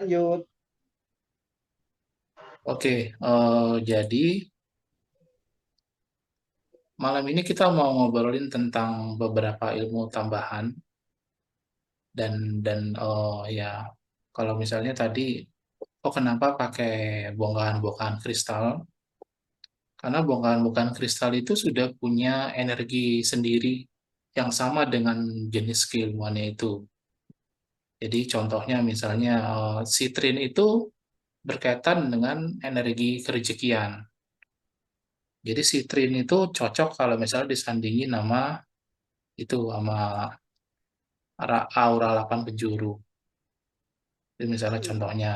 Lanjut. Oke, jadi malam ini kita mau ngobrolin tentang beberapa ilmu tambahan dan ya kalau misalnya tadi, oh kenapa pakai bongkahan-bongkahan kristal? Karena bongkahan-bongkahan kristal itu sudah punya energi sendiri yang sama dengan jenis keilmuannya itu. Jadi contohnya misalnya sitrin itu berkaitan dengan energi kerejekian. Jadi sitrin itu cocok kalau misalnya disandingin nama itu sama aura 8 penjuru. Itu misalnya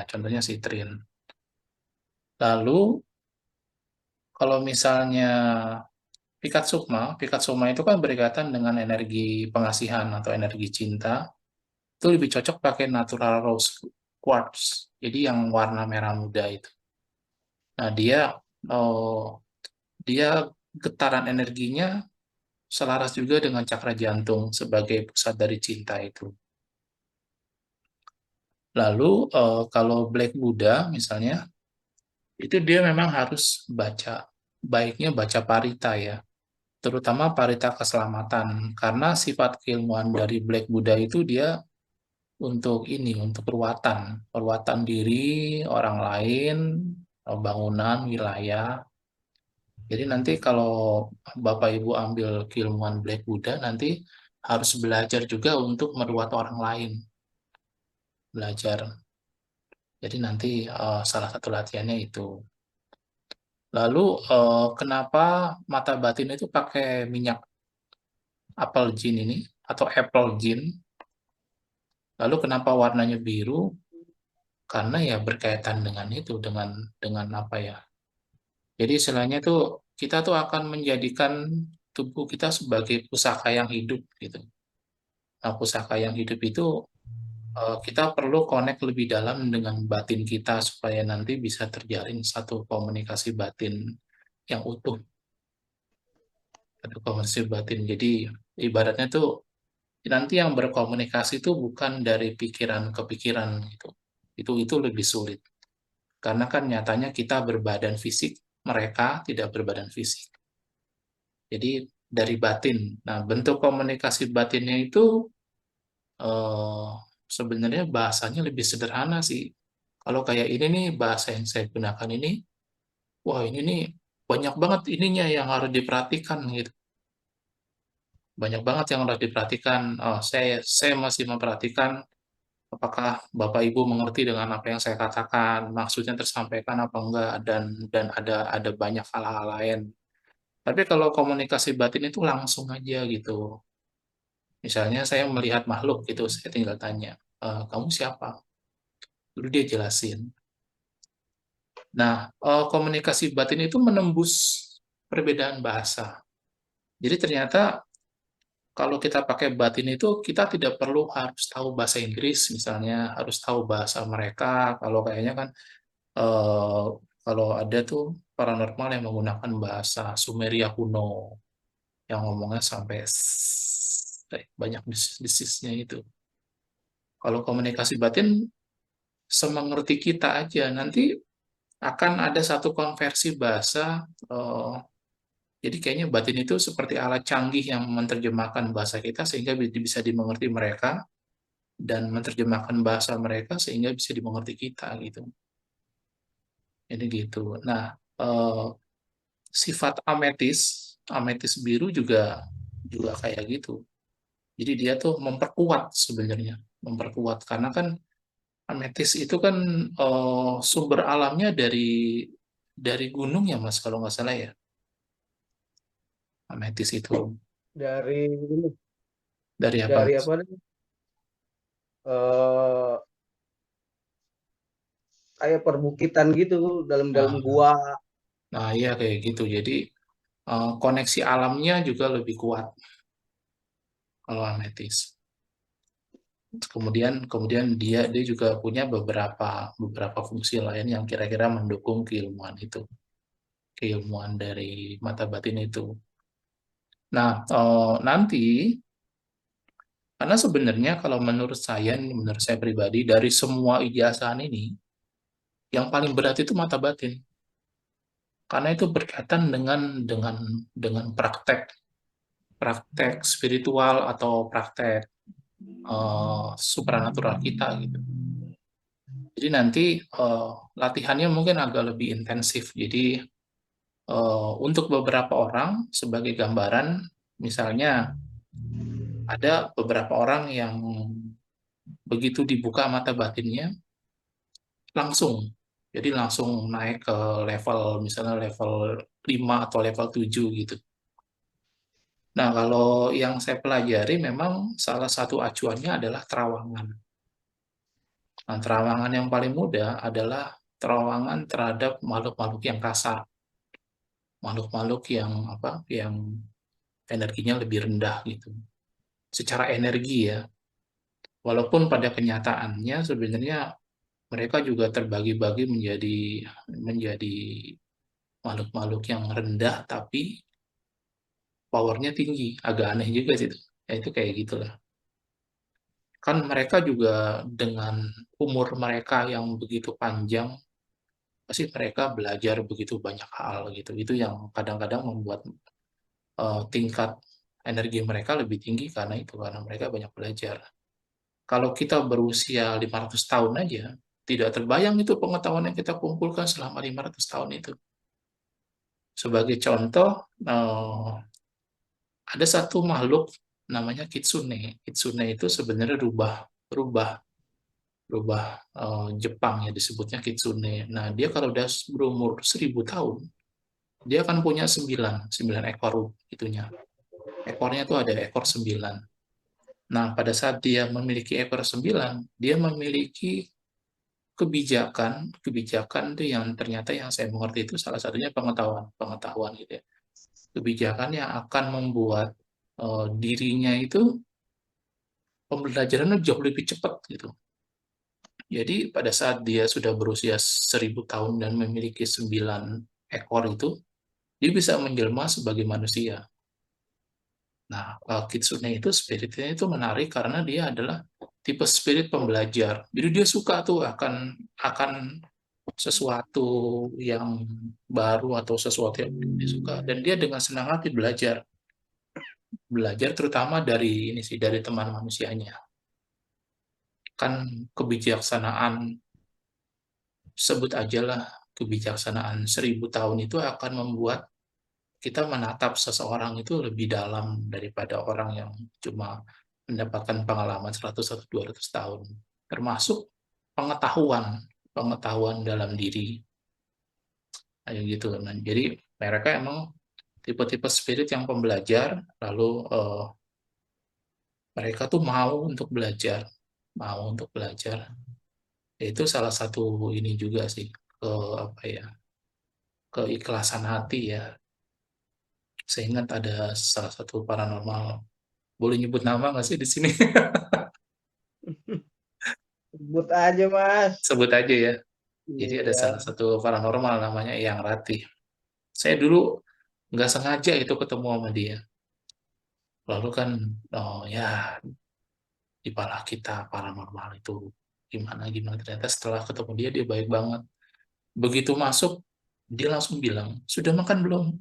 contohnya sitrin. Lalu kalau misalnya pikat sukma itu kan berkaitan dengan energi pengasihan atau energi cinta. Itu lebih cocok pakai natural rose quartz. Jadi yang warna merah muda itu. Nah, oh, dia getaran energinya selaras juga dengan cakra jantung sebagai pusat dari cinta itu. Lalu kalau Black Buddha misalnya, itu dia memang harus baiknya baca parita ya, terutama parita keselamatan, karena sifat keilmuan dari Black Buddha itu dia untuk perwatan diri, orang lain, bangunan, wilayah. Jadi nanti kalau Bapak Ibu ambil keilmuan Black Buddha, nanti harus belajar juga untuk meruat orang lain, belajar. Jadi nanti salah satu latihannya itu. Lalu kenapa mata batin itu pakai minyak apel gin ini atau apple gin? Lalu kenapa warnanya biru? Karena ya berkaitan dengan itu, dengan apa ya? Jadi istilahnya tuh kita tuh akan menjadikan tubuh kita sebagai pusaka yang hidup gitu. Nah, pusaka yang hidup itu kita perlu connect lebih dalam dengan batin kita supaya nanti bisa terjalin satu komunikasi batin yang utuh, satu komunikasi batin. Jadi ibaratnya tuh nanti yang berkomunikasi itu bukan dari pikiran ke pikiran gitu. Itu lebih sulit. Karena kan nyatanya kita berbadan fisik, mereka tidak berbadan fisik. Jadi dari batin. Nah, bentuk komunikasi batinnya itu eh, sebenarnya bahasanya lebih sederhana sih. Kalau kayak ini nih bahasa yang saya gunakan ini, wah ini nih banyak banget ininya yang harus diperhatikan gitu. Banyak banget yang harus diperhatikan. Oh, saya masih memperhatikan apakah Bapak Ibu mengerti dengan apa yang saya katakan, maksudnya tersampaikan apa enggak, dan ada banyak hal-hal lain. Tapi kalau komunikasi batin itu langsung aja gitu. Misalnya saya melihat makhluk gitu, saya tinggal tanya, kamu siapa? Dulu dia jelasin. Nah, komunikasi batin itu menembus perbedaan bahasa. Jadi ternyata kalau kita pakai batin itu kita tidak perlu harus tahu bahasa Inggris, misalnya harus tahu bahasa mereka. Kalau kayaknya kan eh, kalau ada tuh paranormal yang menggunakan bahasa Sumeria kuno yang ngomongnya sampai banyak desisnya itu. Kalau komunikasi batin semengerti kita aja, nanti akan ada satu konversi bahasa. eh, jadi kayaknya batin itu seperti alat canggih yang menerjemahkan bahasa kita sehingga bisa dimengerti mereka dan menerjemahkan bahasa mereka sehingga bisa dimengerti kita gitu. Jadi gitu. Nah, eh, sifat ametis biru juga juga kayak gitu. Jadi dia tuh memperkuat sebenarnya, memperkuat karena kan ametis itu kan sumber alamnya dari gunung ya Mas kalau nggak salah ya. Ametis itu Dari ini, dari apa dari Mas? apa nih? Eh, Kayak perbukitan gitu, dalam-dalam Nah, gua. nah iya kayak gitu. Jadi koneksi alamnya juga lebih kuat kalau ametis. Kemudian kemudian dia juga punya beberapa fungsi lain yang kira-kira mendukung keilmuan itu, keilmuan dari mata batin itu. Nah, nanti Karena sebenarnya kalau menurut saya pribadi, dari semua ijazah ini, yang paling berat itu mata batin. Karena itu berkaitan dengan praktek spiritual atau praktek supranatural kita gitu. Jadi nanti latihannya mungkin agak lebih intensif. Jadi untuk beberapa orang, sebagai gambaran, misalnya ada beberapa orang yang begitu dibuka mata batinnya, langsung. Jadi langsung naik ke level, misalnya level 5 atau level 7 gitu. Nah, kalau yang saya pelajari memang salah satu acuannya adalah terawangan. Nah, terawangan yang paling mudah adalah terawangan terhadap makhluk-makhluk yang kasar. Makhluk-makhluk yang energinya lebih rendah gitu. Secara energi ya. Walaupun pada kenyataannya sebenarnya mereka juga terbagi-bagi menjadi makhluk-makhluk yang rendah tapi powernya tinggi. Agak aneh juga sih itu. Ya, itu kayak gitulah. Kan mereka juga dengan umur mereka yang begitu panjang, pasti mereka belajar begitu banyak hal gitu. Itu yang kadang-kadang membuat tingkat energi mereka lebih tinggi karena mereka banyak belajar. Kalau kita berusia 500 tahun aja, tidak terbayang itu pengetahuan yang kita kumpulkan selama 500 tahun itu. Sebagai contoh, ada satu makhluk namanya kitsune. Kitsune itu sebenarnya rubah rubah Jepang ya, disebutnya kitsune. Nah, dia kalau udah berumur 1000 tahun, dia akan punya 9 ekor itunya. Ekornya tuh ada ekor 9. Nah, pada saat dia memiliki ekor 9, dia memiliki kebijakan itu yang ternyata yang saya mengerti itu salah satunya pengetahuan gitu ya. Kebijakan yang akan membuat dirinya itu pembelajarannya jauh lebih cepat gitu. Jadi pada saat dia sudah berusia 1000 tahun dan memiliki 9 ekor itu, dia bisa menjelma sebagai manusia. Nah, Kitsune itu spiritnya itu menarik karena dia adalah tipe spirit pembelajar. Jadi dia suka tuh akan sesuatu yang baru atau sesuatu yang dia suka, dan dia dengan senang hati belajar. Belajar terutama dari ini sih, dari teman manusianya. Kan kebijaksanaan, sebut aja lah kebijaksanaan 1000 tahun itu akan membuat kita menatap seseorang itu lebih dalam daripada orang yang cuma mendapatkan pengalaman 100 atau 200 tahun. Termasuk pengetahuan, pengetahuan dalam diri. Kayak gitu. Nah, jadi mereka emang tipe-tipe spirit yang pembelajar, lalu mereka tuh mau untuk belajar. Itu salah satu ini juga sih, ke apa ya, keikhlasan hati ya. Saya ingat ada salah satu paranormal, boleh nyebut nama nggak sih di sini? Sebut aja, Mas. Sebut aja ya. Jadi ada Iya. salah satu paranormal namanya Yang Ratih. Saya dulu nggak sengaja itu ketemu sama dia. Lalu kan, oh ya, di kepala kita paranormal itu gimana gimana, ternyata setelah ketemu dia, dia baik banget. Begitu masuk, dia langsung bilang, sudah makan belum?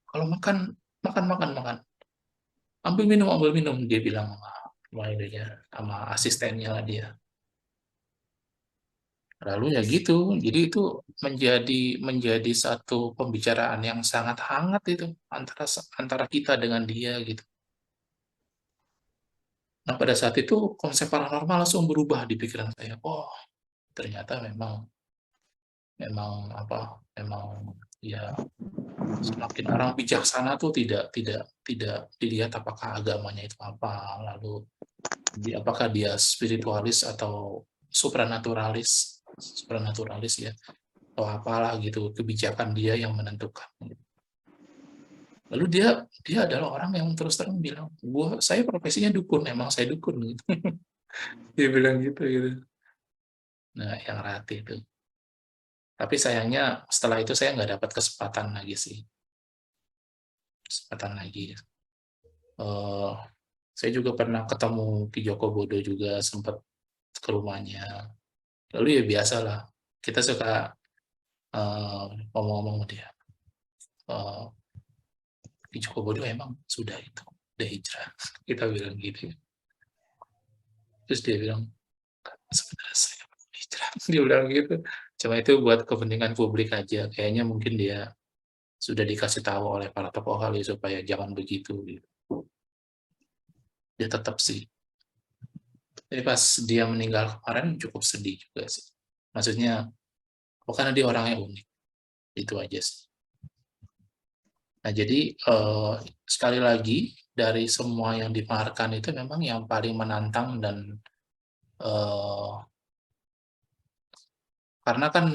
Kalau makan, makan makan makan, ambil minum, dia bilang sama asistennya lah dia. Lalu ya gitu, jadi itu menjadi satu pembicaraan yang sangat hangat itu antara antara kita dengan dia gitu. Nah, pada saat itu konsep paranormal langsung berubah di pikiran saya. Oh, ternyata memang memang memang ya, semakin orang bijaksana tuh tidak dilihat apakah agamanya itu apa, lalu apakah dia spiritualis atau supranaturalis ya, atau apalah gitu, kebijakan dia yang menentukan. Lalu dia dia adalah orang yang terus terang bilang, saya profesinya dukun, emang saya dukun gitu. Dia bilang gitu gitu. Nah, Yang Rati itu. Tapi sayangnya setelah itu saya nggak dapat kesempatan lagi sih. Kesempatan lagi. Saya juga pernah ketemu Ki Joko Bodo juga sempat ke rumahnya. Lalu ya biasalah, kita suka ngomong-ngomong sama dia. Ki Joko Bodo emang sudah itu, udah hijrah. Kita bilang gitu. Terus dia bilang, sebenarnya saya belum hijrah. Dia bilang gitu. Cuma itu buat kepentingan publik aja. Kayaknya mungkin dia sudah dikasih tahu oleh para tokoh kali supaya jangan begitu. Gitu. Dia tetap sih. Jadi pas dia meninggal kemarin cukup sedih juga sih. Maksudnya, karena dia orangnya unik. Itu aja sih. Nah, jadi sekali lagi dari semua yang dipamerkan itu memang yang paling menantang dan karena kan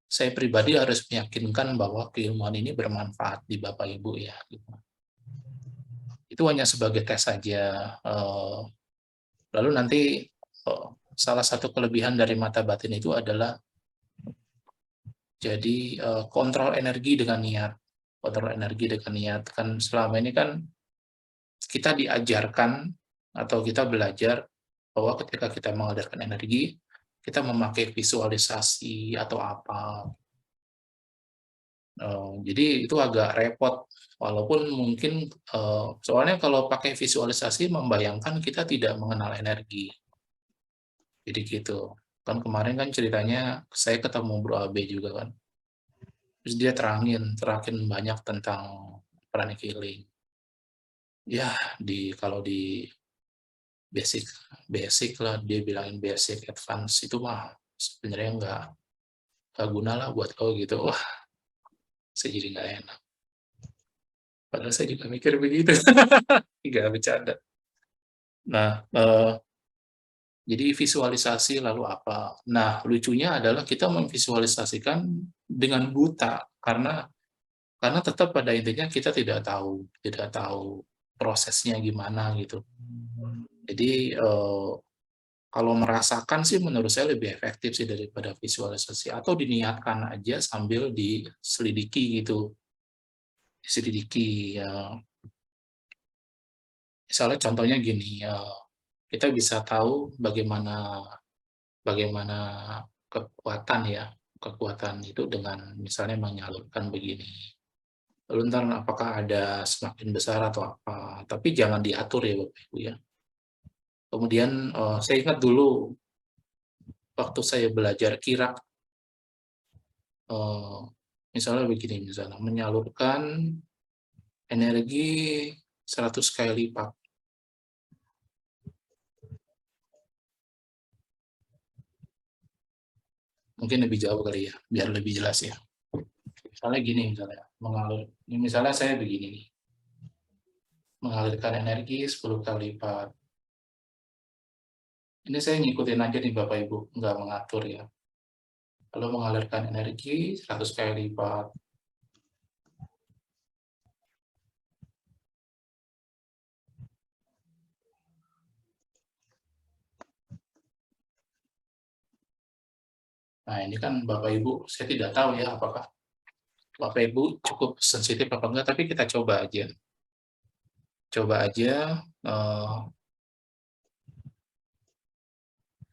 saya pribadi harus meyakinkan bahwa keilmuan ini bermanfaat di Bapak Ibu ya. Gitu. Itu hanya sebagai tes saja. Lalu nanti salah satu kelebihan dari mata batin itu adalah jadi kontrol energi dengan niat. Kontrol energi dengan niat kan selama ini kan kita diajarkan atau kita belajar bahwa ketika kita mengalirkan energi, kita memakai visualisasi atau apa. Jadi itu agak repot, walaupun mungkin soalnya kalau pakai visualisasi membayangkan kita tidak mengenal energi. Jadi gitu. Kan kemarin kan ceritanya saya ketemu Bro Abe juga kan. Terus dia terangin banyak tentang pranic healing. Ya, kalau di basic lah dia bilangin basic advance itu mah sebenarnya nggak guna lah buat kau gitu. Wah, saya jadi nggak enak. Padahal saya juga mikir begitu. Nggak bercanda. Nah, jadi visualisasi lalu apa? Nah, lucunya adalah kita memvisualisasikan dengan buta karena tetap pada intinya kita tidak tahu prosesnya gimana gitu. Jadi kalau merasakan sih menurut saya lebih efektif sih daripada visualisasi atau diniatkan aja sambil diselidiki gitu. Diselidiki ya. Misalnya contohnya gini, kita bisa tahu bagaimana bagaimana kekuatan itu dengan misalnya menyalurkan begini. Lalu ntar apakah ada semakin besar atau apa, tapi jangan diatur ya Bapak Ibu ya. Kemudian saya ingat dulu waktu saya belajar kirap, misalnya begini, misalnya menyalurkan energi 100 kali lipat. Mungkin lebih jauh kali ya, biar lebih jelas ya. Misalnya gini, misalnya saya begini nih, mengalirkan energi 10 kali lipat. Ini saya ngikutin aja nih Bapak Ibu, nggak mengatur ya. Lalu mengalirkan energi 100 kali lipat. Nah ini kan Bapak Ibu, saya tidak tahu ya apakah Bapak Ibu cukup sensitif apa enggak, tapi kita coba aja. Coba aja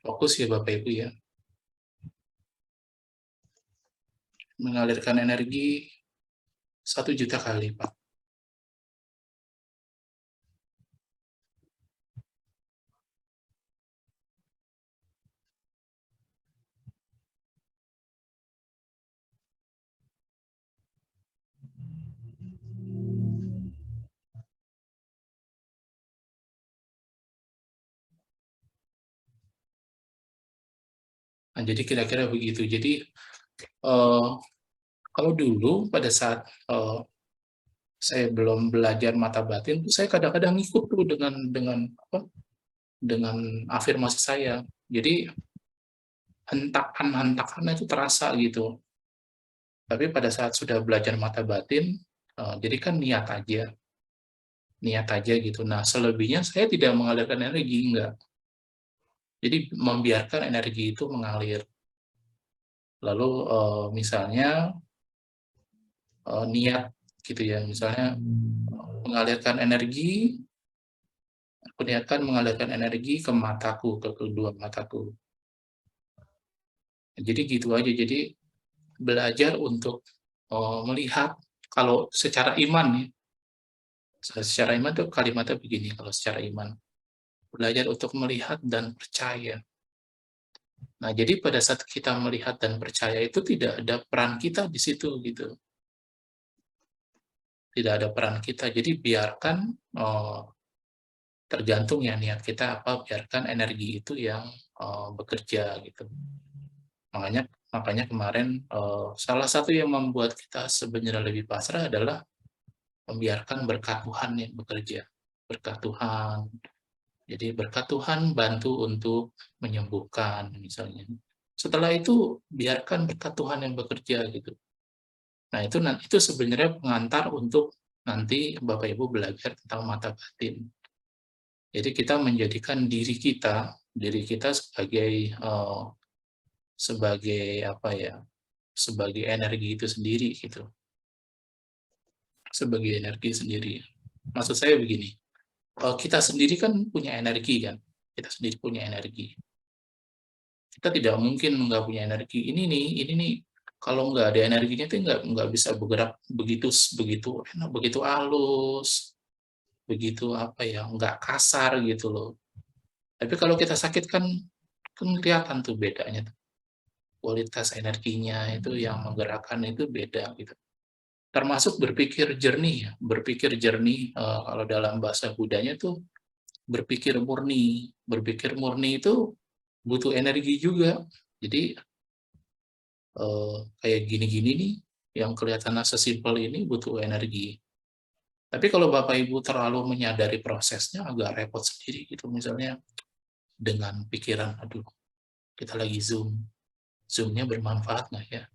fokus ya Bapak Ibu ya. Mengalirkan energi 1 juta kali lipat. Nah, jadi kira-kira begitu. Jadi kalau dulu pada saat saya belum belajar mata batin, saya kadang-kadang ngikut tuh dengan afirmasi saya. Jadi hentakan-hentakan itu terasa gitu. Tapi pada saat sudah belajar mata batin, jadi kan niat aja gitu. Nah selebihnya saya tidak mengalirkan energi, enggak. Jadi membiarkan energi itu mengalir. Lalu misalnya niat gitu ya, misalnya mengalirkan energi, aku niatkan mengalirkan energi ke mataku, ke kedua mataku. Jadi gitu aja, jadi belajar untuk melihat kalau secara iman ya, secara iman tuh kalimatnya begini, kalau secara iman, belajar untuk melihat dan percaya. Nah, jadi pada saat kita melihat dan percaya itu tidak ada peran kita di situ gitu. Tidak ada peran kita. Jadi biarkan tergantung ya niat kita apa, biarkan energi itu yang bekerja gitu. Makanya makanya kemarin salah satu yang membuat kita sebenarnya lebih pasrah adalah membiarkan berkat Tuhan yang bekerja. Berkat Tuhan. Jadi berkat Tuhan bantu untuk menyembuhkan misalnya. Setelah itu biarkan berkat Tuhan yang bekerja gitu. Nah, itu sebenarnya pengantar untuk nanti Bapak Ibu belajar tentang mata batin. Jadi kita menjadikan diri kita sebagai apa ya? Sebagai energi itu sendiri gitu. Sebagai energi sendiri. Maksud saya begini, kita sendiri kan punya energi kan. Kita sendiri punya energi. Kita tidak mungkin nggak punya energi. Ini nih kalau nggak ada energinya itu nggak bisa bergerak begitu begitu enak, begitu halus, begitu apa ya, nggak kasar gitu loh. Tapi kalau kita sakit kan kelihatan tuh bedanya tuh. Kualitas energinya itu yang menggerakkan itu beda gitu. Termasuk berpikir jernih ya, berpikir jernih kalau dalam bahasa Budanya tuh berpikir murni. Berpikir murni itu butuh energi juga. Jadi kayak gini-gini nih yang kelihatannya sesimpel ini butuh energi. Tapi kalau Bapak Ibu terlalu menyadari prosesnya agak repot sendiri gitu. Misalnya dengan pikiran, aduh kita lagi Zoom-nya bermanfaat nggak ya?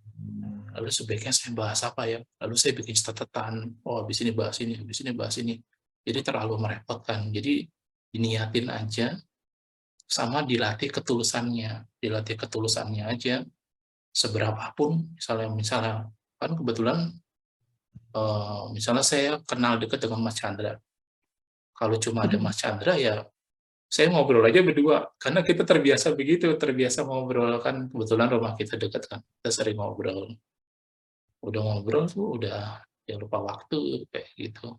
Lalu sebaiknya saya bahas apa ya? Lalu saya bikin catatan, oh habis ini bahas ini, habis ini bahas ini. Jadi terlalu merepotkan. Jadi diniatin aja, sama dilatih ketulusannya aja. Seberapapun, misalnya kan kebetulan misalnya saya kenal dekat dengan Mas Chandra. Kalau cuma ada Mas Chandra ya saya ngobrol aja berdua karena kita terbiasa begitu, terbiasa ngobrol kan kebetulan rumah kita dekat kan. Kita sering ngobrol. Udah ngobrol tuh udah ya lupa waktu kayak gitu.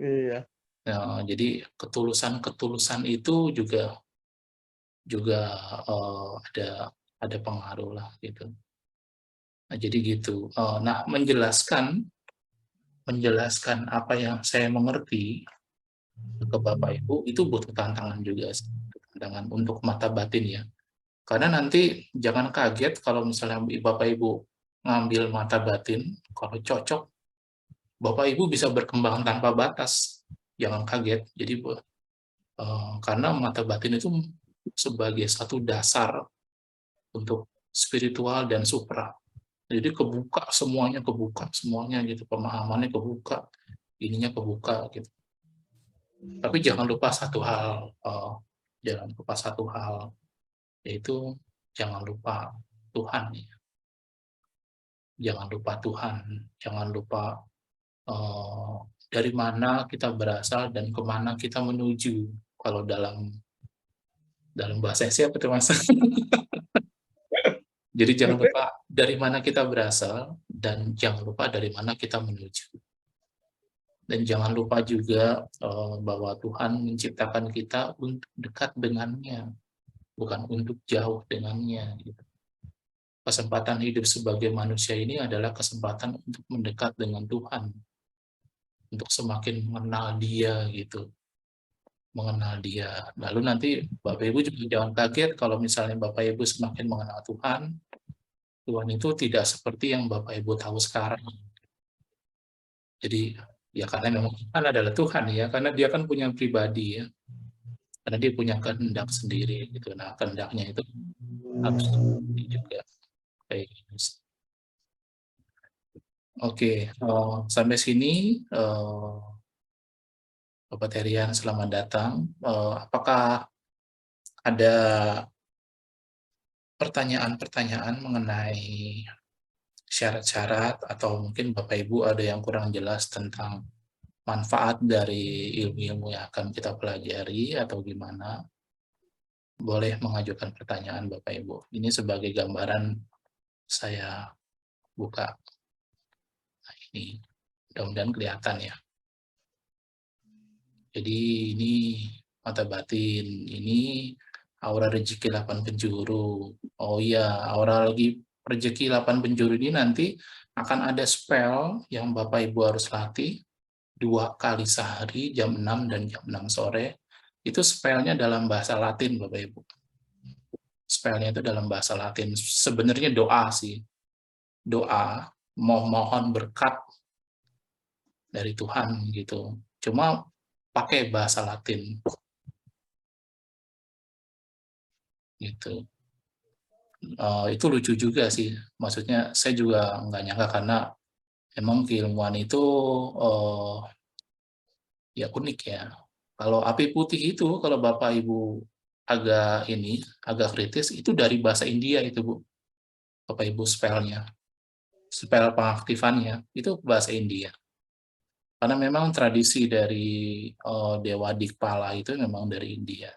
Iya. Nah, jadi ketulusan itu juga juga ada pengaruh lah gitu. Nah, jadi gitu. Nah, menjelaskan apa yang saya mengerti ke Bapak Ibu itu butuh tantangan juga, tantangan untuk mata batin ya. Karena nanti jangan kaget kalau misalnya Bapak Ibu ngambil mata batin, kalau cocok Bapak Ibu bisa berkembang tanpa batas. Jangan kaget. Jadi karena mata batin itu sebagai satu dasar untuk spiritual dan supra. Jadi kebuka semuanya gitu, pemahamannya kebuka, ininya kebuka gitu. Tapi jangan lupa satu hal, yaitu jangan lupa Tuhan. Jangan lupa Tuhan, jangan lupa uh, dari mana kita berasal dan kemana kita menuju. Kalau dalam bahasa siapa itu Mas? Jadi jangan lupa dari mana kita berasal dan jangan lupa dari mana kita menuju. Dan jangan lupa juga bahwa Tuhan menciptakan kita untuk dekat dengannya, bukan untuk jauh dengannya. Gitu. Kesempatan hidup sebagai manusia ini adalah kesempatan untuk mendekat dengan Tuhan, untuk semakin mengenal Dia gitu, mengenal Dia. Lalu nanti Bapak Ibu juga jangan kaget kalau misalnya Bapak Ibu semakin mengenal Tuhan, Tuhan itu tidak seperti yang Bapak Ibu tahu sekarang. Jadi ya karena memang Tuhan adalah Tuhan ya, karena Dia kan punya pribadi ya, karena Dia punya kehendak sendiri gitu. Nah kehendaknya itu harus juga kayak gitu. Oke, sampai sini Bapak Terian selamat datang. Apakah ada pertanyaan-pertanyaan mengenai syarat-syarat atau mungkin Bapak Ibu ada yang kurang jelas tentang manfaat dari ilmu-ilmu yang akan kita pelajari atau gimana, boleh mengajukan pertanyaan Bapak Ibu. Ini sebagai gambaran saya buka. Nah, ini mudah-mudahan kelihatan ya. Jadi ini mata batin, ini aura rezeki 8 penjuru. Oh iya, aura lagi rezeki 8 penjuru ini nanti akan ada spell yang Bapak Ibu harus latih 2 kali sehari, jam 6 dan jam 6 sore. Itu spellnya dalam bahasa Latin, Bapak Ibu. Spellnya itu dalam bahasa Latin. Sebenarnya doa sih. Doa, mohon berkat dari Tuhan gitu. Cuma pakai bahasa Latin gitu. Itu lucu juga sih. Maksudnya saya juga nggak nyangka karena emang keilmuan itu ya unik ya. Kalau api putih itu kalau Bapak Ibu agak kritis itu dari bahasa India itu Bu. Bapak Ibu spellnya, spell pengaktifannya itu bahasa India. Karena memang tradisi dari Dewa Dikpala itu memang dari India.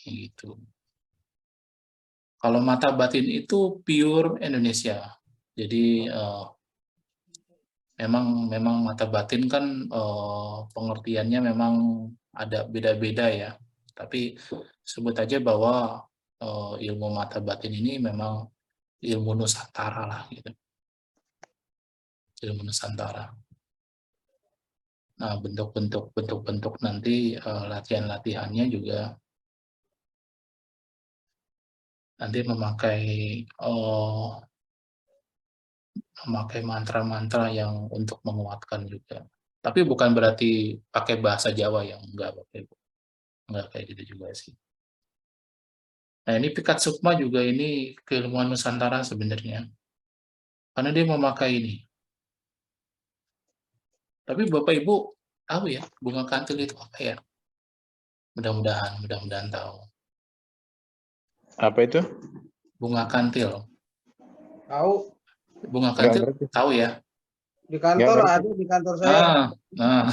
Gitu. Kalau mata batin itu pure Indonesia. Jadi memang mata batin kan pengertiannya memang ada beda-beda ya. Tapi sebut aja bahwa ilmu mata batin ini memang ilmu Nusantara lah gitu. Ilmu Nusantara. Nah, bentuk-bentuk nanti latihan-latihannya juga nanti memakai mantra-mantra yang untuk menguatkan juga. Tapi bukan berarti pakai bahasa Jawa yang enggak, Bapak Ibu. Enggak kayak gitu juga sih. Nah, ini Pikat Sukma juga ini keilmuan Nusantara sebenarnya. Karena dia memakai ini. Tapi Bapak Ibu tahu ya, bunga kantil itu apa ya? Mudah-mudahan tahu. Apa itu? Bunga kantil. Tahu Bunga Nggak kantil ngerti. tahu ya? di kantor ngerti. ada di kantor saya. Nah.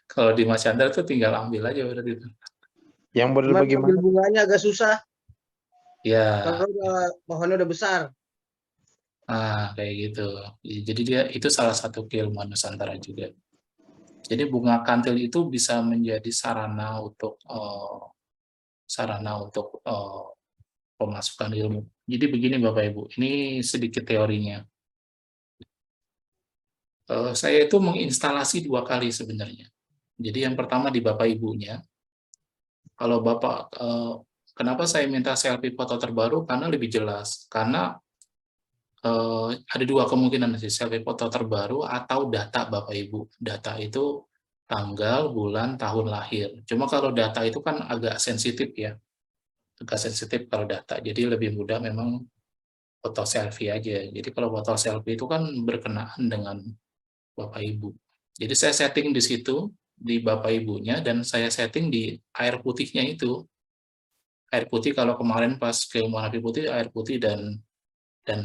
Kalau di Mas Chandra tuh tinggal ambil aja berarti itu. Yang model Cuman bagaimana? ambil bunganya agak susah Ya, kalau pohonnya udah besar. kayak gitu. Jadi dia itu salah satu keilmuan Nusantara juga. Jadi bunga kantil itu bisa menjadi sarana untuk pemasukan ilmu. Jadi begini Bapak Ibu, ini sedikit teorinya. Saya itu menginstalasi 2 kali sebenarnya. Jadi yang pertama di Bapak Ibunya. Kalau Bapak kenapa saya minta selfie foto terbaru? Karena lebih jelas. Karena ada 2 kemungkinan sih, selfie foto terbaru atau data Bapak Ibu. Data itu tanggal, bulan, tahun lahir. Cuma kalau data itu kan agak sensitif ya. Agak sensitif kalau data. Jadi lebih mudah memang foto selfie aja. Jadi kalau foto selfie itu kan berkenaan dengan Bapak Ibu. Jadi saya setting di situ, di Bapak Ibunya, dan saya setting di air putihnya itu. Air putih kalau kemarin pas keilmuan api putih, air putih dan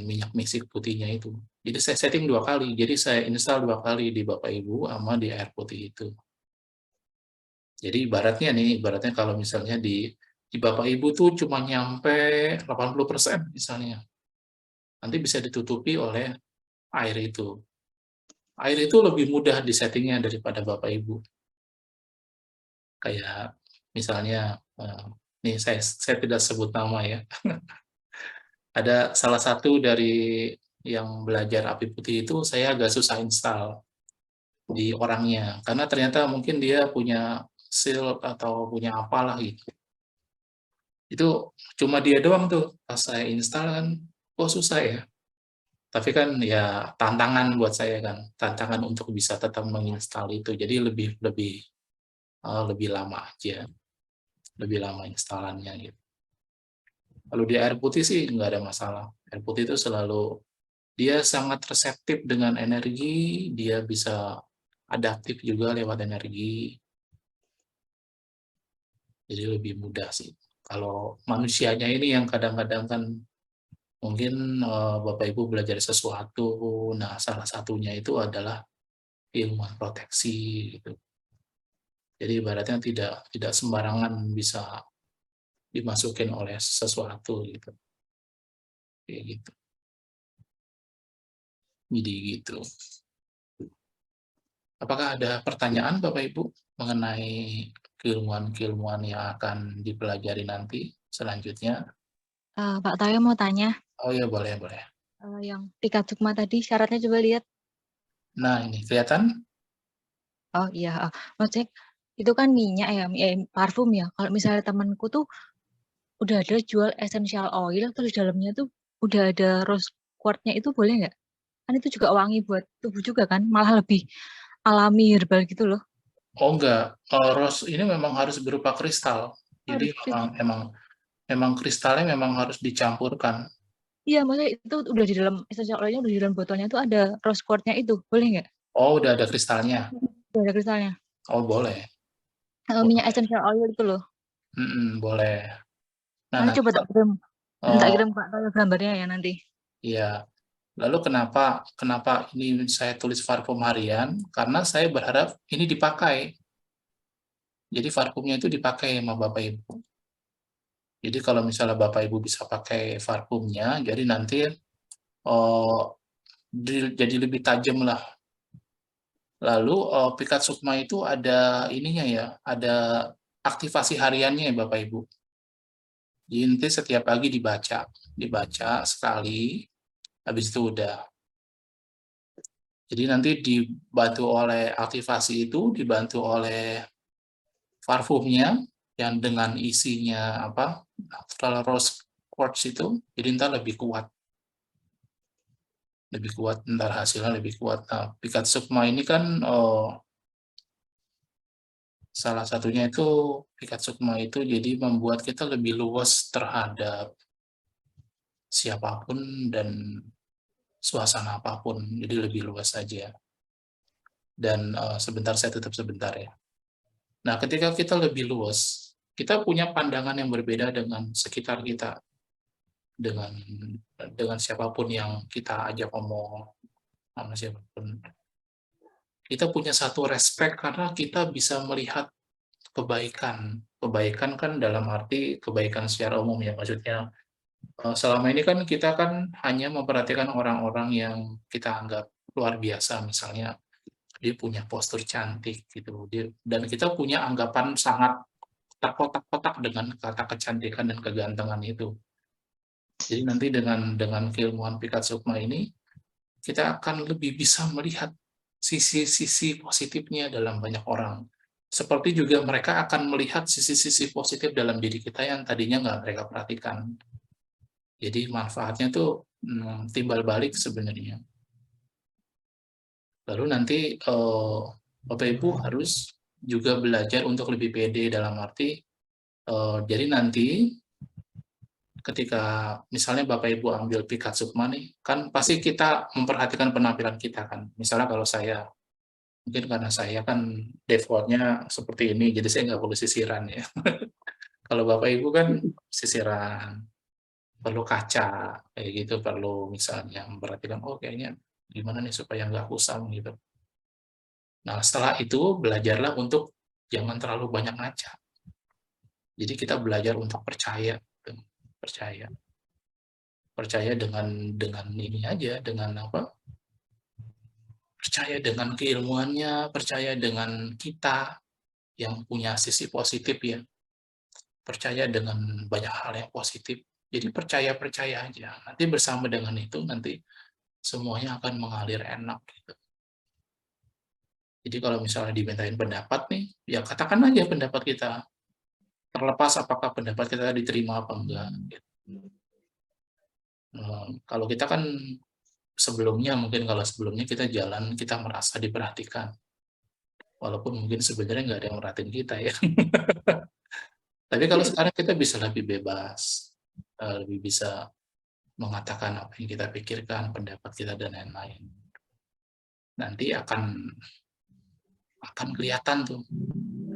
minyak misik putihnya itu. Jadi saya setting 2 kali. Jadi saya install 2 kali di Bapak Ibu sama di air putih itu. Jadi ibaratnya kalau misalnya di Bapak Ibu tuh cuma nyampe 80% misalnya. Nanti bisa ditutupi oleh air itu. Air itu lebih mudah disettingnya daripada Bapak Ibu. Kayak misalnya, nih saya tidak sebut nama ya. Ada salah satu dari yang belajar api putih itu saya agak susah install di orangnya. Karena ternyata mungkin dia punya shield atau punya apalah gitu. Itu cuma dia doang tuh, pas saya install kan, kok susah ya? Tapi kan ya tantangan buat saya kan, tantangan untuk bisa tetap menginstal itu. Jadi lebih lama aja, lebih lama instalannya gitu. Kalau di air putih sih nggak ada masalah. Air putih itu selalu dia sangat reseptif dengan energi, dia bisa adaptif juga lewat energi. Jadi lebih mudah sih. Kalau manusianya ini yang kadang-kadang kan Mungkin Bapak Ibu belajar sesuatu, nah salah satunya itu adalah ilmuwan proteksi gitu. Jadi ibaratnya tidak sembarangan bisa dimasukin oleh sesuatu gitu. Kayak gitu. Jadi gitu. Apakah ada pertanyaan Bapak Ibu mengenai keilmuan-keilmuan yang akan dipelajari nanti selanjutnya? Pak Toyo mau tanya, Oh ya, boleh, boleh. yang pikat sukma tadi syaratnya coba lihat. Nah, ini kelihatan? Oh iya, maksudnya itu kan minyak ya, parfum ya. Kalau misalnya temanku tuh udah ada jual essential oil, terus dalamnya tuh udah ada rose quartz-nya, itu boleh nggak? Kan itu juga wangi buat tubuh juga kan, malah lebih alami herbal gitu loh. Oh enggak, rose ini memang harus berupa kristal. Jadi Harus memang kristalnya memang harus dicampurkan. iya, maksudnya itu udah di dalam essential oilnya, udah di dalam botolnya tuh ada rose quartz-nya itu, boleh nggak? Oh, udah ada kristalnya. Udah ada kristalnya. Oh, boleh. Minyak Boleh. essential oil itu loh. Boleh. Nah, Nanti nanti coba tak kirim, tak oh, kirim Pak Toyo gambarnya ya nanti. iya. Lalu kenapa ini saya tulis parfum harian? Karena saya berharap ini dipakai. Jadi parfumnya itu dipakai sama Bapak Ibu. Jadi kalau misalnya Bapak Ibu bisa pakai parfumnya, jadi nanti jadi lebih tajam lah. Lalu Pikat Sukma itu ada ininya ya, ada aktivasi hariannya ya Bapak Ibu. Jadi nanti setiap pagi dibaca sekali, habis itu udah. Jadi nanti dibantu oleh aktivasi itu, dibantu oleh parfumnya yang dengan isinya apa, natural rose quartz itu, jadi ntar lebih kuat, ntar hasilnya lebih kuat. Nah, Pikat Sukma ini kan salah satunya itu Pikat Sukma itu jadi membuat kita lebih luas terhadap siapapun dan suasana apapun, jadi lebih luas saja. Dan sebentar, saya tutup sebentar ya. Nah, ketika kita lebih luas, kita punya pandangan yang berbeda dengan sekitar kita, dengan siapapun yang kita ajak ngomong, sama siapapun. Kita punya satu respect karena kita bisa melihat kebaikan. Kebaikan kan dalam arti kebaikan secara umum ya, maksudnya selama ini kan kita kan hanya memperhatikan orang-orang yang kita anggap luar biasa, misalnya dia punya postur cantik gitu, dan kita punya anggapan sangat terkotak-kotak dengan kata kecantikan dan kegantengan itu. Jadi nanti dengan keilmuan Pikat Sukma ini, kita akan lebih bisa melihat sisi-sisi positifnya dalam banyak orang. Seperti juga mereka akan melihat sisi-sisi positif dalam diri kita yang tadinya nggak mereka perhatikan. Jadi manfaatnya tuh timbal balik sebenarnya. Lalu nanti Bapak Ibu harus juga belajar untuk lebih pede dalam arti, jadi nanti ketika misalnya Bapak Ibu ambil Pikat Sukma nih, kan pasti kita memperhatikan penampilan kita kan. Misalnya kalau saya, mungkin karena saya kan defaultnya seperti ini, jadi saya nggak perlu sisiran ya. Kalau Bapak Ibu kan sisiran, perlu kaca, kayak gitu, perlu misalnya memperhatikan, oh kayaknya gimana nih supaya nggak kusam gitu. Nah setelah itu belajarlah untuk jangan terlalu banyak ngaca. Jadi kita belajar untuk percaya, gitu. Percaya dengan ini aja, dengan apa? Percaya dengan keilmuannya, percaya dengan kita yang punya sisi positif ya, percaya dengan banyak hal yang positif. Jadi percaya aja. Nanti bersama dengan itu nanti semuanya akan mengalir enak gitu. Jadi kalau misalnya dimintain pendapat nih, ya katakan aja pendapat kita. Terlepas apakah pendapat kita diterima apa enggak. Gitu. Kalau kita kan sebelumnya, mungkin kalau sebelumnya kita jalan, kita merasa diperhatikan. Walaupun mungkin sebenarnya nggak ada yang merhatiin kita ya. Tapi kalau sekarang kita bisa lebih bebas, lebih bisa mengatakan apa yang kita pikirkan, pendapat kita, dan lain-lain. Nanti akan kelihatan tuh,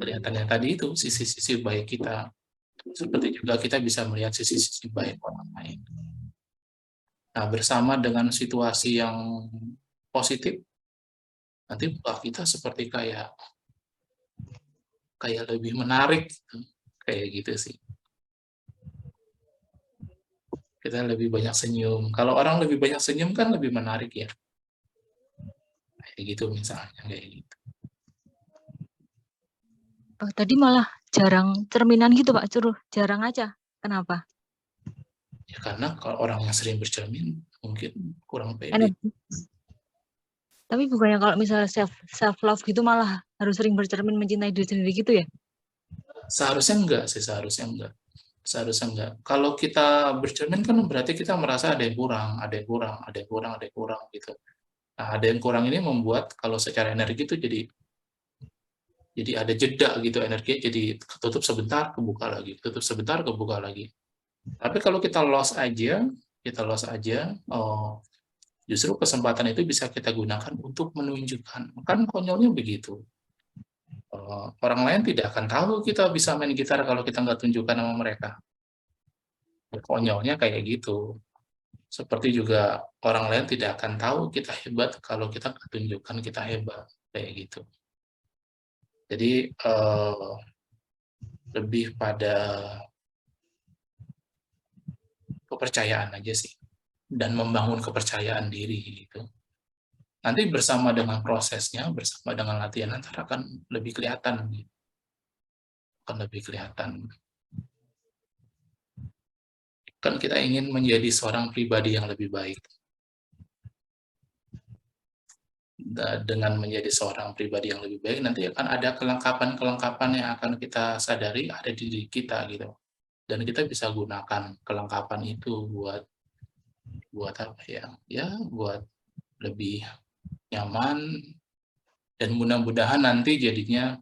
kelihatannya tadi itu sisi-sisi baik kita. Seperti juga kita bisa melihat sisi-sisi baik orang lain. Nah, bersama dengan situasi yang positif, nanti muka kita seperti kayak lebih menarik, gitu. Kayak gitu sih. Kita lebih banyak senyum. Kalau orang lebih banyak senyum kan lebih menarik ya. Kayak gitu misalnya, kayak gitu. Oh, tadi malah jarang cerminan gitu Pak, jarang aja. Kenapa? Ya karena kalau orang yang sering bercermin mungkin kurang pede. Energi. Tapi bukannya kalau misalnya self love gitu malah harus sering bercermin mencintai diri sendiri gitu ya? Seharusnya enggak sih, seharusnya enggak. Seharusnya enggak. Kalau kita bercermin kan berarti kita merasa ada yang kurang, ada yang kurang, ada yang kurang, ada yang kurang gitu. Nah, ada yang kurang ini membuat kalau secara energi itu jadi ada jeda gitu, energi jadi ketutup sebentar, kebuka lagi, ketutup sebentar, kebuka lagi. Tapi kalau kita loss aja, justru kesempatan itu bisa kita gunakan untuk menunjukkan. Kan konyolnya begitu. Orang lain tidak akan tahu kita bisa main gitar kalau kita nggak tunjukkan sama mereka. Konyolnya kayak gitu. Seperti juga orang lain tidak akan tahu kita hebat kalau kita nggak tunjukkan kita hebat. Kayak gitu. Jadi lebih pada kepercayaan aja sih. Dan membangun kepercayaan diri gitu. Nanti bersama dengan prosesnya, bersama dengan latihan antara akan lebih kelihatan. Akan lebih kelihatan. Kan kita ingin menjadi seorang pribadi yang lebih baik. Dengan menjadi seorang pribadi yang lebih baik, nanti akan ada kelengkapan-kelengkapan yang akan kita sadari ada di diri kita gitu. Dan kita bisa gunakan kelengkapan itu buat apa ya? Ya, buat lebih nyaman dan mudah-mudahan nanti jadinya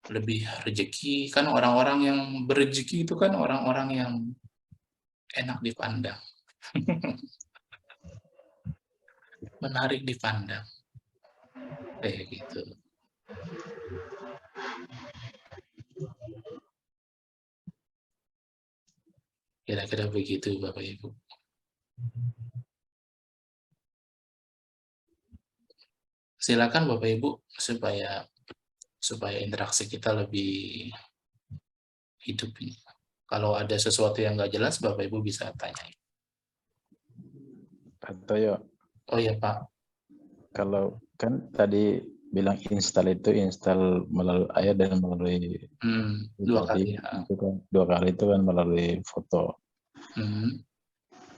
lebih rezeki. Kan orang-orang yang berrezeki itu kan orang-orang yang enak dipandang. Menarik dipandang. Kayak gitu. Kira-kira begitu Bapak Ibu. Silakan Bapak Ibu supaya interaksi kita lebih hidup ini. Kalau ada sesuatu yang nggak jelas, Bapak Ibu bisa tanya. Atau ya, Oh ya Pak. kalau kan tadi bilang install melalui ayat dan melalui 2 kali ya. itu kan 2 kali itu kan melalui foto.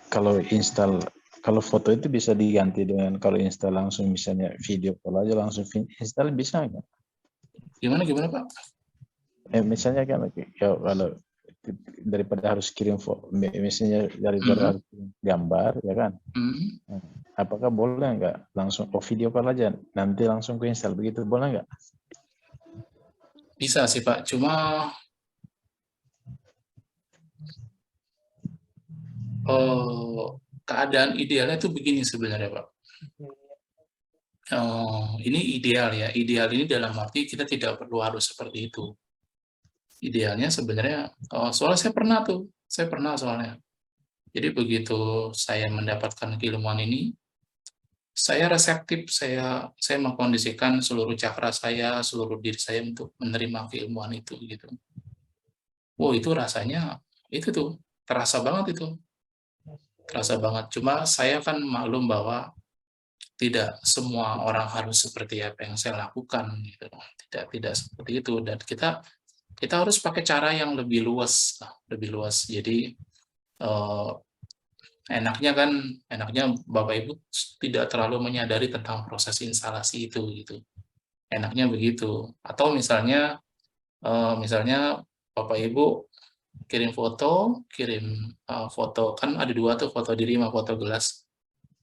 Kalau foto itu bisa diganti dengan kalau install langsung misalnya video call aja langsung install bisa nggak? Gimana Pak? Misalnya kan ya, kalau daripada harus kirim misalnya daripada harus kirim gambar ya kan, apakah boleh nggak langsung video call aja nanti langsung ke install begitu, boleh nggak? Bisa sih Pak, cuma keadaan idealnya itu begini sebenarnya Pak. Ini ideal ya, ideal ini dalam arti kita tidak perlu harus seperti itu. Idealnya sebenarnya, soalnya saya pernah soalnya. Jadi begitu saya mendapatkan keilmuan ini, saya reseptif, saya mengkondisikan seluruh cakra saya, seluruh diri saya untuk menerima keilmuan itu gitu. Wow, itu rasanya itu tuh terasa banget itu. Terasa banget. Cuma saya kan maklum bahwa tidak semua orang harus seperti apa yang saya lakukan gitu. Tidak seperti itu dan kita harus pakai cara yang lebih luas. Jadi enaknya Bapak Ibu tidak terlalu menyadari tentang proses instalasi itu gitu. Enaknya begitu. Atau misalnya Bapak Ibu kirim foto kan ada 2 tuh, foto diri sama foto gelas.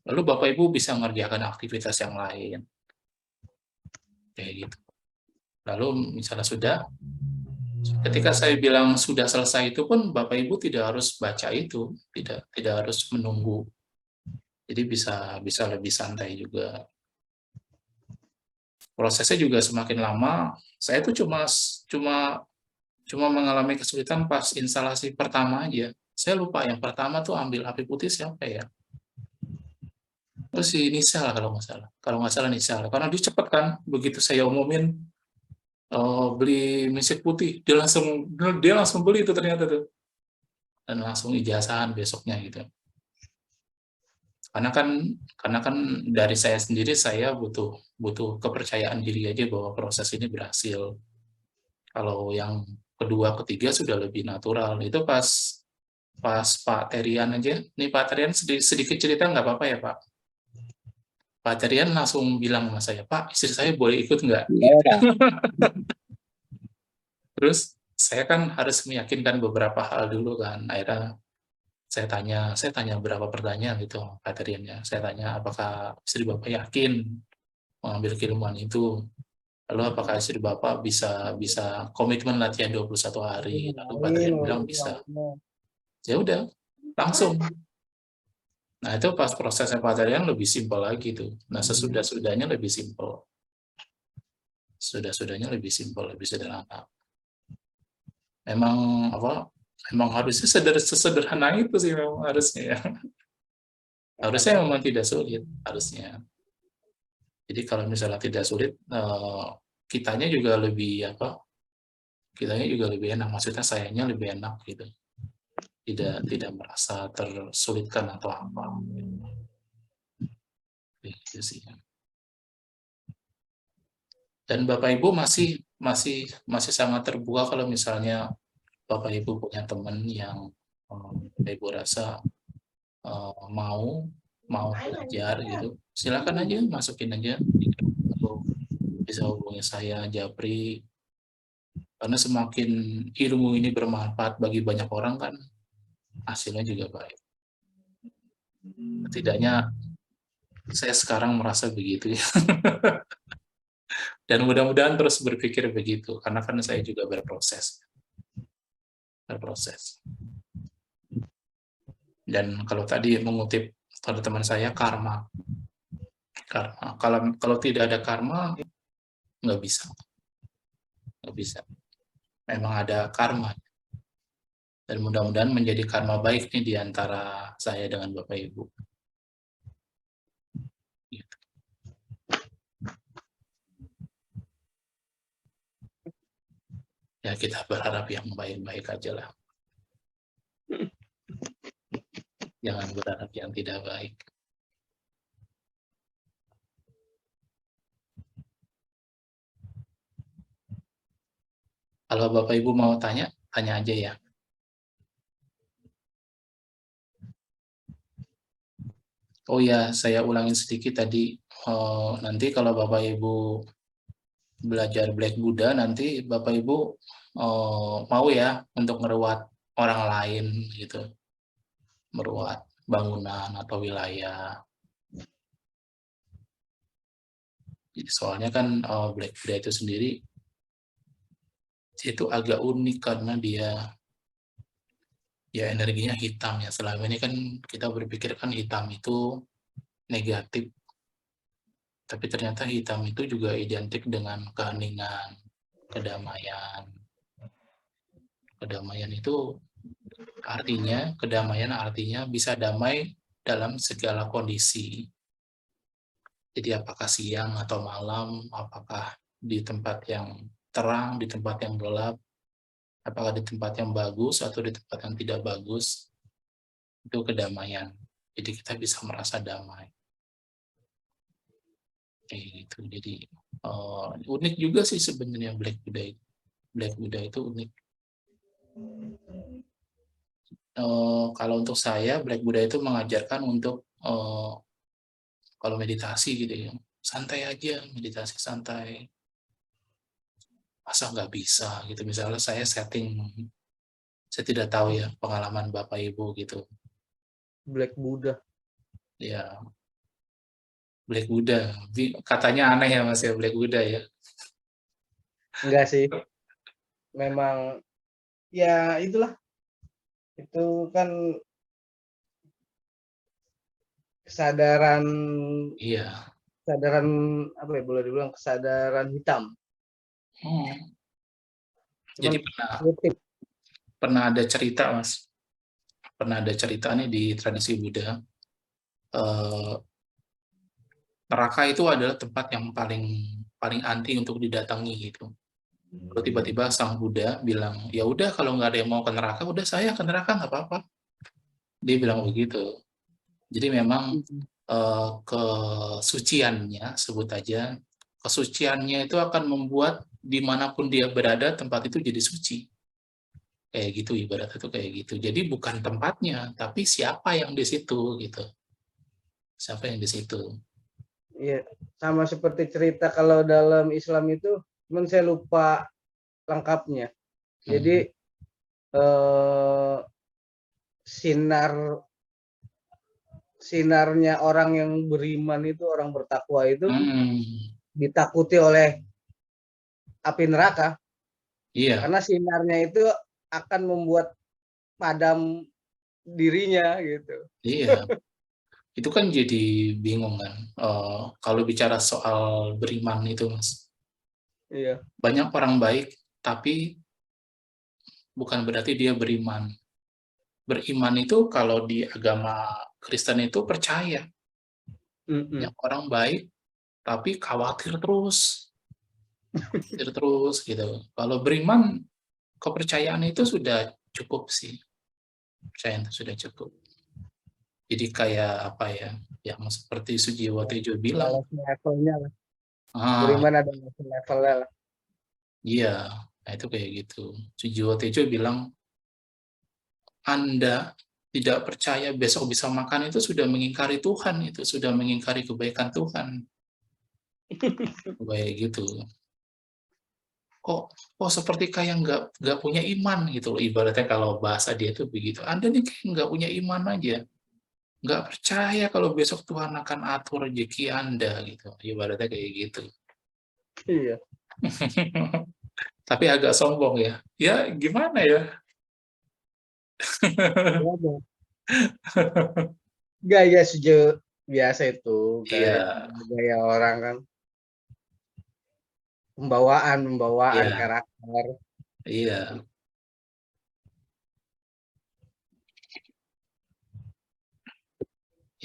Lalu Bapak Ibu bisa mengerjakan aktivitas yang lain. Kayak gitu. Lalu misalnya sudah, ketika saya bilang sudah selesai itu pun Bapak Ibu tidak harus baca itu, tidak harus menunggu. Jadi bisa lebih santai juga. Prosesnya juga semakin lama. Saya tuh cuma mengalami kesulitan pas instalasi pertama aja. Saya lupa yang pertama tuh ambil api putih siapa ya? Oh, si Nisa kalau nggak salah. Kalau nggak salah Nisa. Karena dia cepet kan, begitu saya umumin beli misik putih, dia langsung beli itu ternyata tuh. Dan langsung ijazahan besoknya gitu. Karena kan dari saya sendiri saya butuh kepercayaan diri aja bahwa proses ini berhasil. Kalau yang kedua, ketiga sudah lebih natural. Itu pas Pak Terian aja. Nih Pak Terian sedikit cerita nggak apa-apa ya Pak? Pak Terian langsung bilang sama saya, Pak, istri saya boleh ikut nggak? Terus saya kan harus meyakinkan beberapa hal dulu kan. Akhirnya saya tanya beberapa pertanyaan gitu Pak Teriannya. Saya tanya apakah istri Bapak yakin mengambil keilmuan itu? Lalu apakah istri Bapak bisa komitmen latihan 21 hari? Lalu Pak Terian bilang bisa. Ya udah, langsung. Nah, itu pas prosesnya Pak Terian lebih simpel lagi tuh. Nah, sesudah-sudahnya lebih simpel. Sudah-sudahnya lebih simpel, lebih sederhana. Memang harusnya sesederhana itu sih memang harusnya ya. Harusnya memang tidak sulit, harusnya. Jadi kalau misalnya tidak sulit, kitanya juga lebih enak, maksudnya sayanya lebih enak gitu. Tidak merasa tersulitkan atau apa. Gitu sih. Dan Bapak Ibu masih sangat terbuka kalau misalnya Bapak Ibu punya teman yang Bapak Ibu rasa mau belajar gitu, silakan aja masukin aja atau bisa hubungi saya, Japri, karena semakin ilmu ini bermanfaat bagi banyak orang kan hasilnya juga baik. Setidaknya saya sekarang merasa begitu ya. Dan mudah-mudahan terus berpikir begitu, karena kan saya juga berproses. Dan kalau tadi mengutip pada teman saya, karma. Kalau tidak ada karma, nggak bisa. Memang ada karma. Dan mudah-mudahan menjadi karma baik nih di antara saya dengan Bapak Ibu. Gitu. Ya kita berharap yang baik-baik aja lah. Jangan berharap yang tidak baik. Kalau Bapak Ibu mau tanya aja ya. Oh ya, saya ulangin sedikit tadi. Nanti kalau Bapak Ibu belajar Black Buddha, nanti Bapak Ibu mau ya untuk meruat orang lain gitu. Meruat bangunan atau wilayah. Soalnya kan Black Buddha itu sendiri itu agak unik karena dia ya energinya hitam ya. Selama ini kan kita berpikir kan hitam itu negatif. Tapi ternyata hitam itu juga identik dengan keheningan, kedamaian. Kedamaian artinya bisa damai dalam segala kondisi. Jadi apakah siang atau malam, apakah di tempat yang terang, di tempat yang gelap, apakah di tempat yang bagus atau di tempat yang tidak bagus, itu kedamaian. Jadi kita bisa merasa damai. Gitu. Jadi unik juga sih sebenarnya Black Buddha itu. Black Buddha itu unik. Kalau untuk saya Black Buddha itu mengajarkan untuk kalau meditasi gitu ya, santai aja, meditasi santai. Masa nggak bisa gitu, misalnya saya tidak tahu ya pengalaman Bapak Ibu gitu. Black Buddha. Ya, Black Buddha, katanya aneh ya Mas ya, Black Buddha ya. Enggak sih. Memang ya itulah. Itu kan kesadaran apa ya, boleh dibilang kesadaran hitam. Jadi pernah ada cerita Mas, nih di tradisi Buddha, neraka itu adalah tempat yang paling anti untuk didatangi gitu. Kalau tiba-tiba Sang Buddha bilang, ya udah kalau nggak ada yang mau ke neraka, udah saya ke neraka nggak apa-apa. Dia bilang begitu. Jadi memang kesuciannya, sebut aja, kesuciannya itu akan membuat dimanapun dia berada, tempat itu jadi suci. Kayak gitu, ibaratnya itu kayak gitu. Jadi bukan tempatnya, tapi siapa yang di situ gitu. Siapa yang di situ. Iya, sama seperti cerita kalau dalam Islam itu, cuman saya lupa lengkapnya. Jadi sinarnya orang yang beriman itu, orang bertakwa itu ditakuti oleh api neraka. Iya. Karena sinarnya itu akan membuat padam dirinya gitu. Iya. Itu kan jadi bingung kan. Kalau bicara soal beriman itu, Mas. Iya. Banyak orang baik, tapi bukan berarti dia beriman. Beriman itu kalau di agama Kristen itu percaya. Banyak orang baik, tapi khawatir terus. Khawatir terus gitu. Kalau beriman, kepercayaan itu sudah cukup sih. Kepercayaan itu sudah cukup. Jadi kayak apa ya, yang seperti Sujiwo Tejo bilang. Levelnya lah. Beriman ada levelnya lah. Iya, nah itu kayak gitu. Sujiwo Tejo bilang, Anda tidak percaya besok bisa makan itu sudah mengingkari Tuhan, itu sudah mengingkari kebaikan Tuhan. Kayak gitu. Kok seperti kayak nggak punya iman gitu loh, ibaratnya kalau bahasa dia itu begitu. Anda nih kayak nggak punya iman aja. Nggak percaya kalau besok Tuhan akan atur rezeki Anda gitu. Ibaratnya kayak gitu. Iya. Tapi agak sombong ya. Ya gimana ya? Gaya sejauh biasa itu, gaya orang kan. Pembawaan karakter. Iya.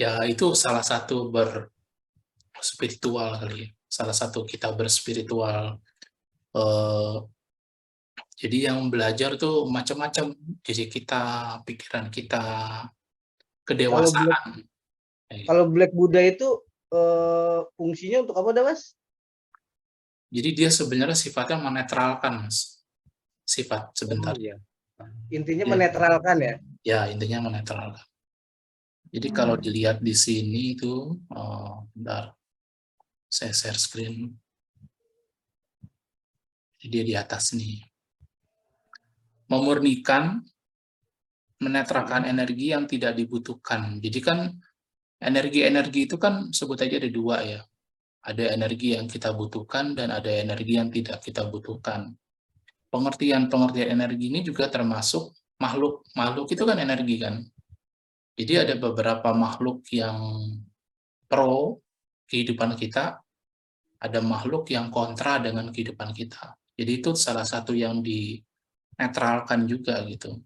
Ya itu salah satu berspiritual kali ya. Salah satu kita berspiritual. Jadi yang belajar tuh macam-macam. Jadi pikiran kita, kedewasaan. Kalau Black Buddha itu fungsinya untuk apa dah, Mas? Jadi dia sebenarnya sifatnya menetralkan, Mas. Sifat sebentar. Iya. Intinya menetralkan ya? Ya, intinya menetralkan. Jadi kalau dilihat di sini itu, bentar, saya share screen. Jadi dia di atas nih. Memurnikan, menetralkan energi yang tidak dibutuhkan. Jadi kan energi-energi itu kan sebut aja ada dua ya. Ada energi yang kita butuhkan dan ada energi yang tidak kita butuhkan. Pengertian-pengertian energi ini juga termasuk makhluk. Makhluk itu kan energi kan. Jadi ada beberapa makhluk yang pro kehidupan kita, ada makhluk yang kontra dengan kehidupan kita. Jadi itu salah satu yang dinetralkan juga gitu.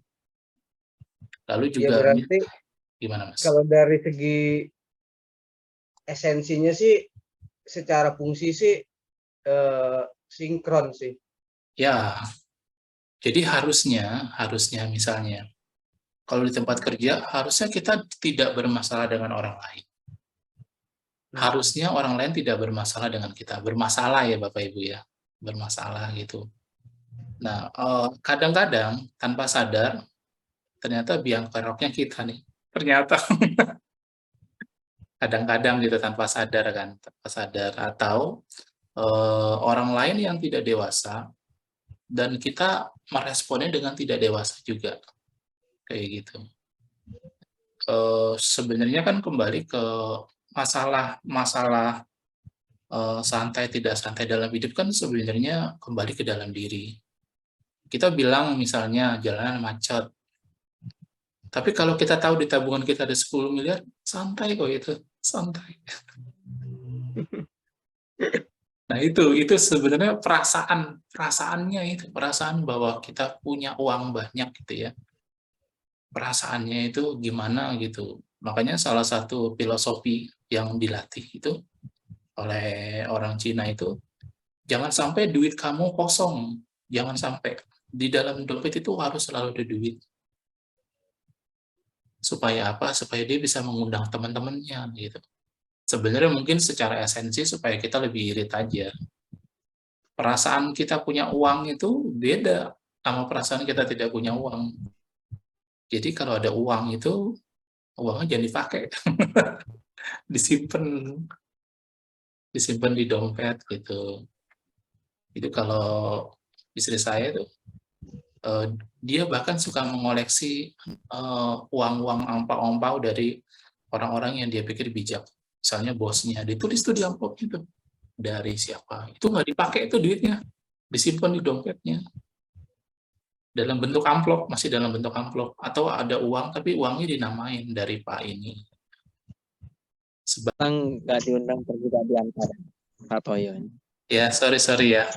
Lalu juga ya berarti gimana, Mas? Kalau dari segi esensinya sih, secara fungsi sih sinkron sih. Ya, jadi harusnya misalnya, kalau di tempat kerja, harusnya kita tidak bermasalah dengan orang lain. Harusnya orang lain tidak bermasalah dengan kita. Bermasalah ya Bapak Ibu ya, bermasalah gitu. Nah, kadang-kadang tanpa sadar, ternyata biang keroknya kita nih. Ternyata. Kadang-kadang gitu tanpa sadar kan, tanpa sadar. Atau orang lain yang tidak dewasa, dan kita meresponnya dengan tidak dewasa juga. Kayak gitu. Sebenarnya kan kembali ke masalah santai tidak santai dalam hidup kan sebenarnya kembali ke dalam diri. Kita bilang misalnya jalanan macet. Tapi kalau kita tahu di tabungan kita ada 10 miliar, santai kok itu, santai. Nah itu sebenarnya perasaannya itu, perasaan bahwa kita punya uang banyak gitu ya. Perasaannya itu gimana gitu. Makanya salah satu filosofi yang dilatih itu oleh orang Cina itu, jangan sampai duit kamu kosong, jangan sampai. Di dalam dompet itu harus selalu ada duit. Supaya apa? Supaya dia bisa mengundang teman-temannya gitu. Sebenarnya mungkin secara esensi supaya kita lebih irit aja. Perasaan kita punya uang itu beda sama perasaan kita tidak punya uang. Jadi kalau ada uang itu, uangnya jangan dipakai. disimpan disimpan di dompet gitu. Itu kalau istri saya tuh dia bahkan suka mengoleksi uang-uang ampau-ampau dari orang-orang yang dia pikir bijak. Misalnya bosnya, ditulis tuh di amplop itu dari siapa. Itu nggak dipakai itu duitnya, disimpan di dompetnya. Dalam bentuk amplop, masih dalam bentuk amplop. Atau ada uang, tapi uangnya dinamain dari Pak ini. Bang nggak diundang pergi di antara Pak Toyo. Ya, sorry ya.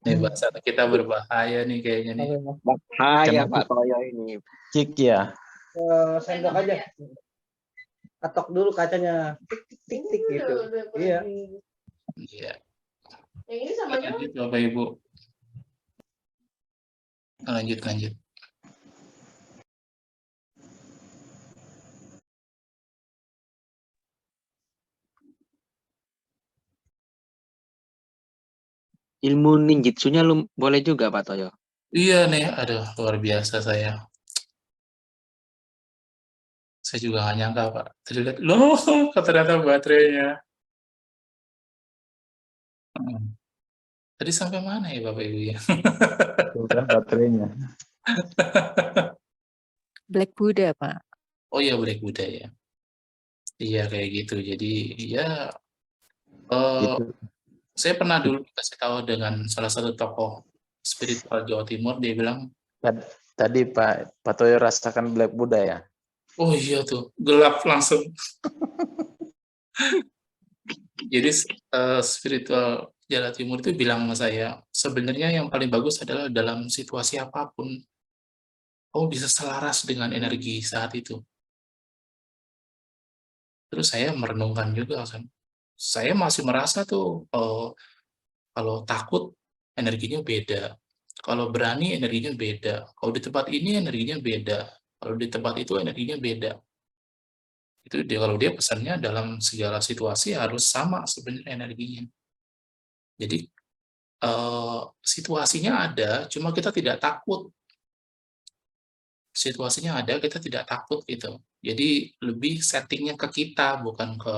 Ini bahasa kita berbahaya nih kayaknya nih. Bahaya Pak Toyo ini. Cik ya. Sendok aja. Ketok dulu kacanya. Tik tik gitu. Iya. Iya. Yang ini samanya Lanjut Bapak Ibu. Lanjut. Ilmu ninjutsunya lu boleh juga Pak Toyo. Iya nih, aduh luar biasa saya. Saya juga nggak nyangka Pak. Tadi lihat, loh ternyata baterainya. Tadi sampai mana ya Bapak Ibu ya? Bukan baterainya. Black Buddha, Pak. Oh iya Black Buddha ya. Iya kayak gitu. Jadi ya Itu saya pernah dulu dikasih tahu dengan salah satu tokoh spiritual Jawa Timur, dia bilang, tadi Pak Toyo rasakan Black Buddha ya. oh iya tuh, gelap langsung. Jadi spiritual Jawa Timur itu bilang sama saya, sebenarnya yang paling bagus adalah dalam situasi apapun, kamu bisa selaras dengan energi saat itu. Terus saya merenungkan juga, kan. Saya masih merasa tuh kalau takut energinya beda, kalau berani energinya beda, kalau di tempat ini energinya beda, kalau di tempat itu energinya beda. Itu dia kalau dia pesannya dalam segala situasi harus sama sebenarnya energinya. Jadi situasinya ada, cuma kita tidak takut. Situasinya ada, kita tidak takut gitu. Jadi lebih settingnya ke kita, bukan ke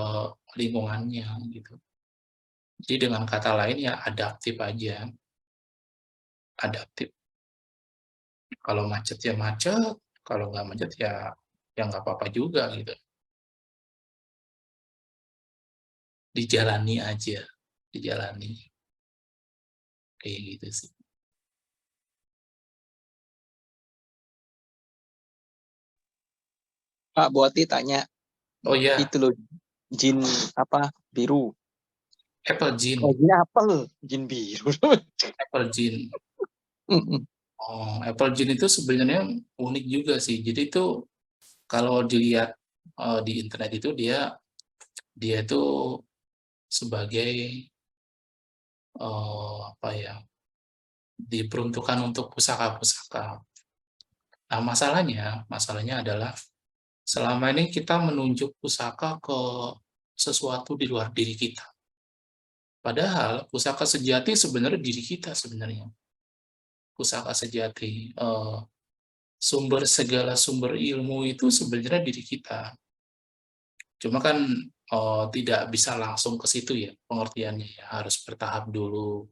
lingkungannya gitu. Jadi dengan kata lain ya adaptif aja. Adaptif. Kalau macet ya macet, kalau nggak macet ya nggak apa-apa juga gitu. Dijalani aja, dijalani. Kayak gitu sih. Pak Boti tanya, Oh iya, itu loh jin apa biru. Apple Jin. Oh, jin apel, jin biru. Apple Jin. Oh, Apple Jin itu sebenarnya unik juga sih. Jadi itu kalau dilihat di internet itu dia itu sebagai apa ya? Diperuntukkan untuk pusaka-pusaka. Nah, masalahnya adalah selama ini kita menunjuk pusaka ke sesuatu di luar diri kita. Padahal pusaka sejati sebenarnya diri kita sebenarnya. Pusaka sejati, segala sumber ilmu itu sebenarnya diri kita. Cuma kan tidak bisa langsung ke situ ya pengertiannya ya, harus bertahap dulu.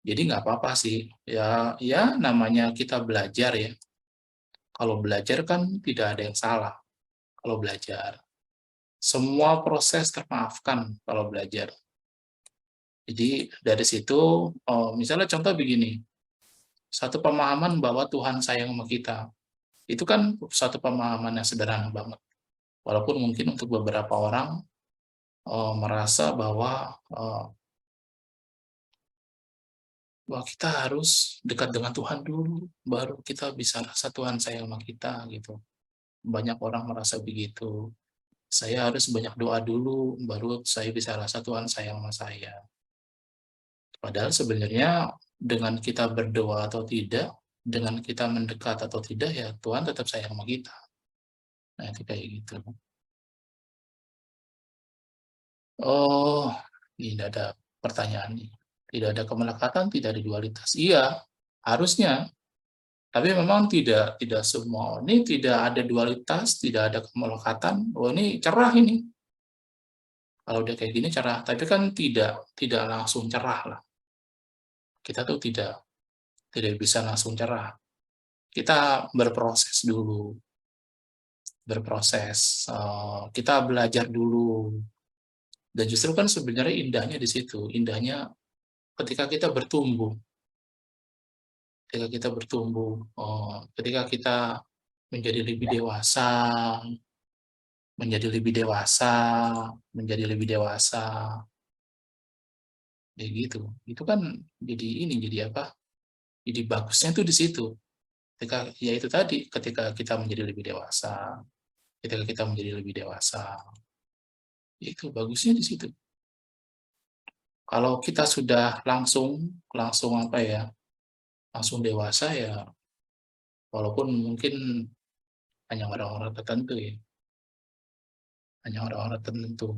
Jadi nggak apa-apa sih, ya namanya kita belajar ya. Kalau belajar kan tidak ada yang salah kalau belajar. Semua proses termaafkan kalau belajar. Jadi dari situ, misalnya contoh begini, satu pemahaman bahwa Tuhan sayang sama kita, itu kan satu pemahaman yang sederhana banget. Walaupun mungkin untuk beberapa orang merasa bahwa kita harus dekat dengan Tuhan dulu, baru kita bisa rasa Tuhan sayang sama kita gitu. Banyak orang merasa begitu. saya harus banyak doa dulu, baru saya bisa rasa Tuhan sayang sama saya. Padahal sebenarnya dengan kita berdoa atau tidak, dengan kita mendekat atau tidak, ya Tuhan tetap sayang sama kita. Nah, itu kayak gitu. Oh, tidak ada pertanyaan nih. Tidak ada kemelekatan, tidak ada dualitas. Iya, harusnya. Tapi memang tidak semua. Ini tidak ada dualitas, tidak ada kemelekatan. Oh, ini cerah ini. Kalau udah kayak gini cerah, tapi kan tidak langsung cerah lah. Kita tuh tidak bisa langsung cerah. Kita berproses dulu. Berproses. Kita belajar dulu. Dan justru kan sebenarnya indahnya di situ. Indahnya ketika kita bertumbuh. Ketika kita bertumbuh, ketika kita menjadi lebih dewasa, menjadi lebih dewasa, kayak gitu. Itu kan jadi apa? Jadi bagusnya tuh di situ. Ketika ya itu tadi, ketika kita menjadi lebih dewasa, itu bagusnya di situ. Kalau kita sudah langsung apa ya? Langsung dewasa ya, walaupun mungkin hanya orang-orang tertentu ya. Hanya orang-orang tertentu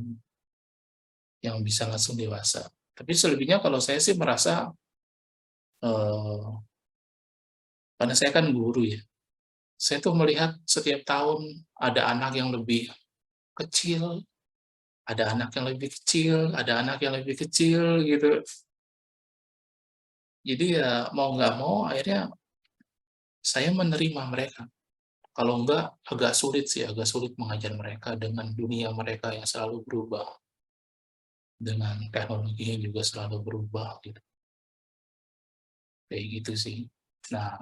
yang bisa langsung dewasa. Tapi selebihnya kalau saya sih merasa, karena saya kan guru ya, saya tuh melihat setiap tahun ada anak yang lebih kecil, ada anak yang lebih kecil, ada anak yang lebih kecil gitu. Jadi ya mau nggak mau akhirnya saya menerima mereka. Kalau enggak agak sulit mengajar mereka dengan dunia mereka yang selalu berubah. Dengan teknologinya juga selalu berubah gitu. Kayak gitu sih. Nah,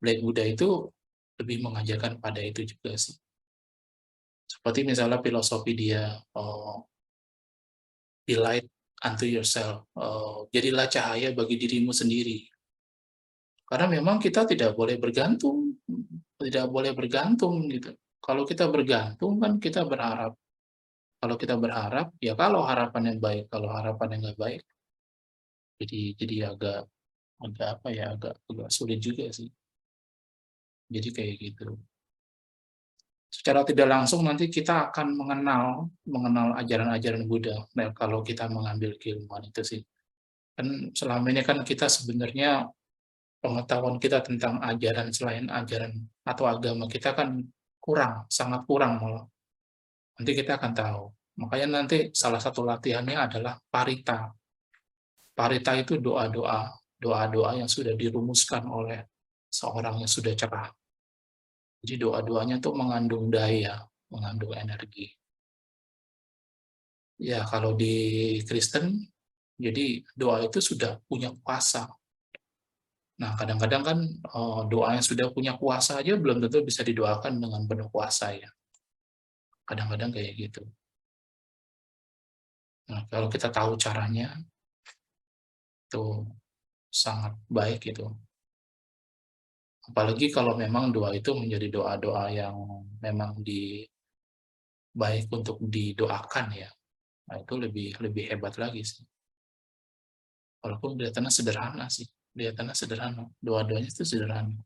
Black Buddha itu lebih mengajarkan pada itu juga sih. Seperti misalnya filosofi dia, be light unto yourself, jadilah cahaya bagi dirimu sendiri. Karena memang kita tidak boleh bergantung gitu. Kalau kita bergantung kan kita berharap. Kalau kita berharap, ya kalau harapannya baik, kalau harapannya nggak baik, jadi agak apa ya, agak sulit juga sih. Jadi kayak gitu. Secara tidak langsung nanti kita akan mengenal ajaran-ajaran Buddha. Nah, kalau kita mengambil keilmuan itu sih. Kan selama ini kan kita sebenarnya pengetahuan kita tentang ajaran selain ajaran atau agama kita kan kurang, sangat kurang malah. Nanti kita akan tahu. Makanya nanti salah satu latihannya adalah parita. Parita itu doa-doa yang sudah dirumuskan oleh seorang yang sudah cerah. Jadi doa-doanya tuh mengandung daya, mengandung energi. Ya, kalau di Kristen, jadi doa itu sudah punya kuasa. Nah, kadang-kadang kan doa yang sudah punya kuasa aja belum tentu bisa didoakan dengan penuh kuasa ya. Kadang-kadang kayak gitu. Nah, kalau kita tahu caranya, itu sangat baik itu. Apalagi kalau memang doa itu menjadi doa-doa yang memang baik untuk didoakan ya. Nah, itu lebih hebat lagi sih. Walaupun kelihatannya sederhana sih. Kelihatannya sederhana. Doa-doanya itu sederhana.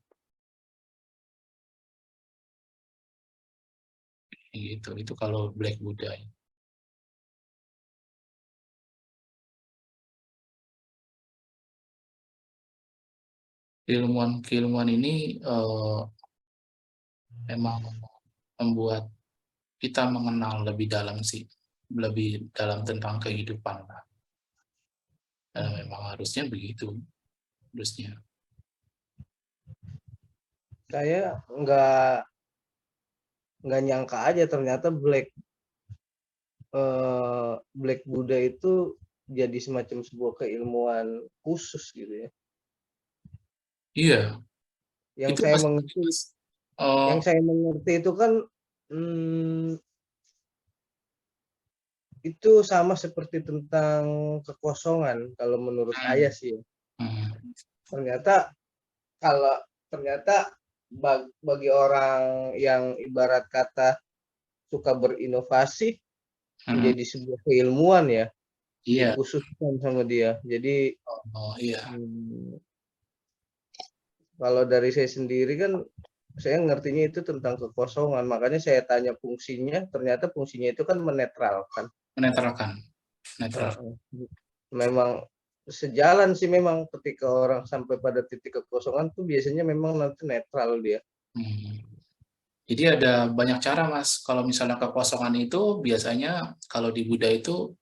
Gitu. Itu kalau Black Buddha. Keilmuan ini memang membuat kita mengenal lebih dalam sih. Lebih dalam tentang kehidupan. Memang harusnya begitu. Harusnya. Saya nggak nyangka aja ternyata Black Buddha itu jadi semacam sebuah keilmuan khusus gitu ya. Iya. Yang saya mengerti itu kan itu sama seperti tentang kekosongan kalau menurut saya sih. Ternyata bagi orang yang ibarat kata suka berinovasi menjadi sebuah keilmuan ya, Iya. dikhususkan sama dia. Jadi Iya. kalau dari saya sendiri kan saya ngertinya itu tentang kekosongan, makanya saya tanya fungsinya, ternyata fungsinya itu kan menetralkan. Netral. Memang sejalan sih, memang ketika orang sampai pada titik kekosongan tuh biasanya memang nanti netral dia. Jadi ada banyak cara, Mas. Kalau misalnya kekosongan itu biasanya kalau di Buddha itu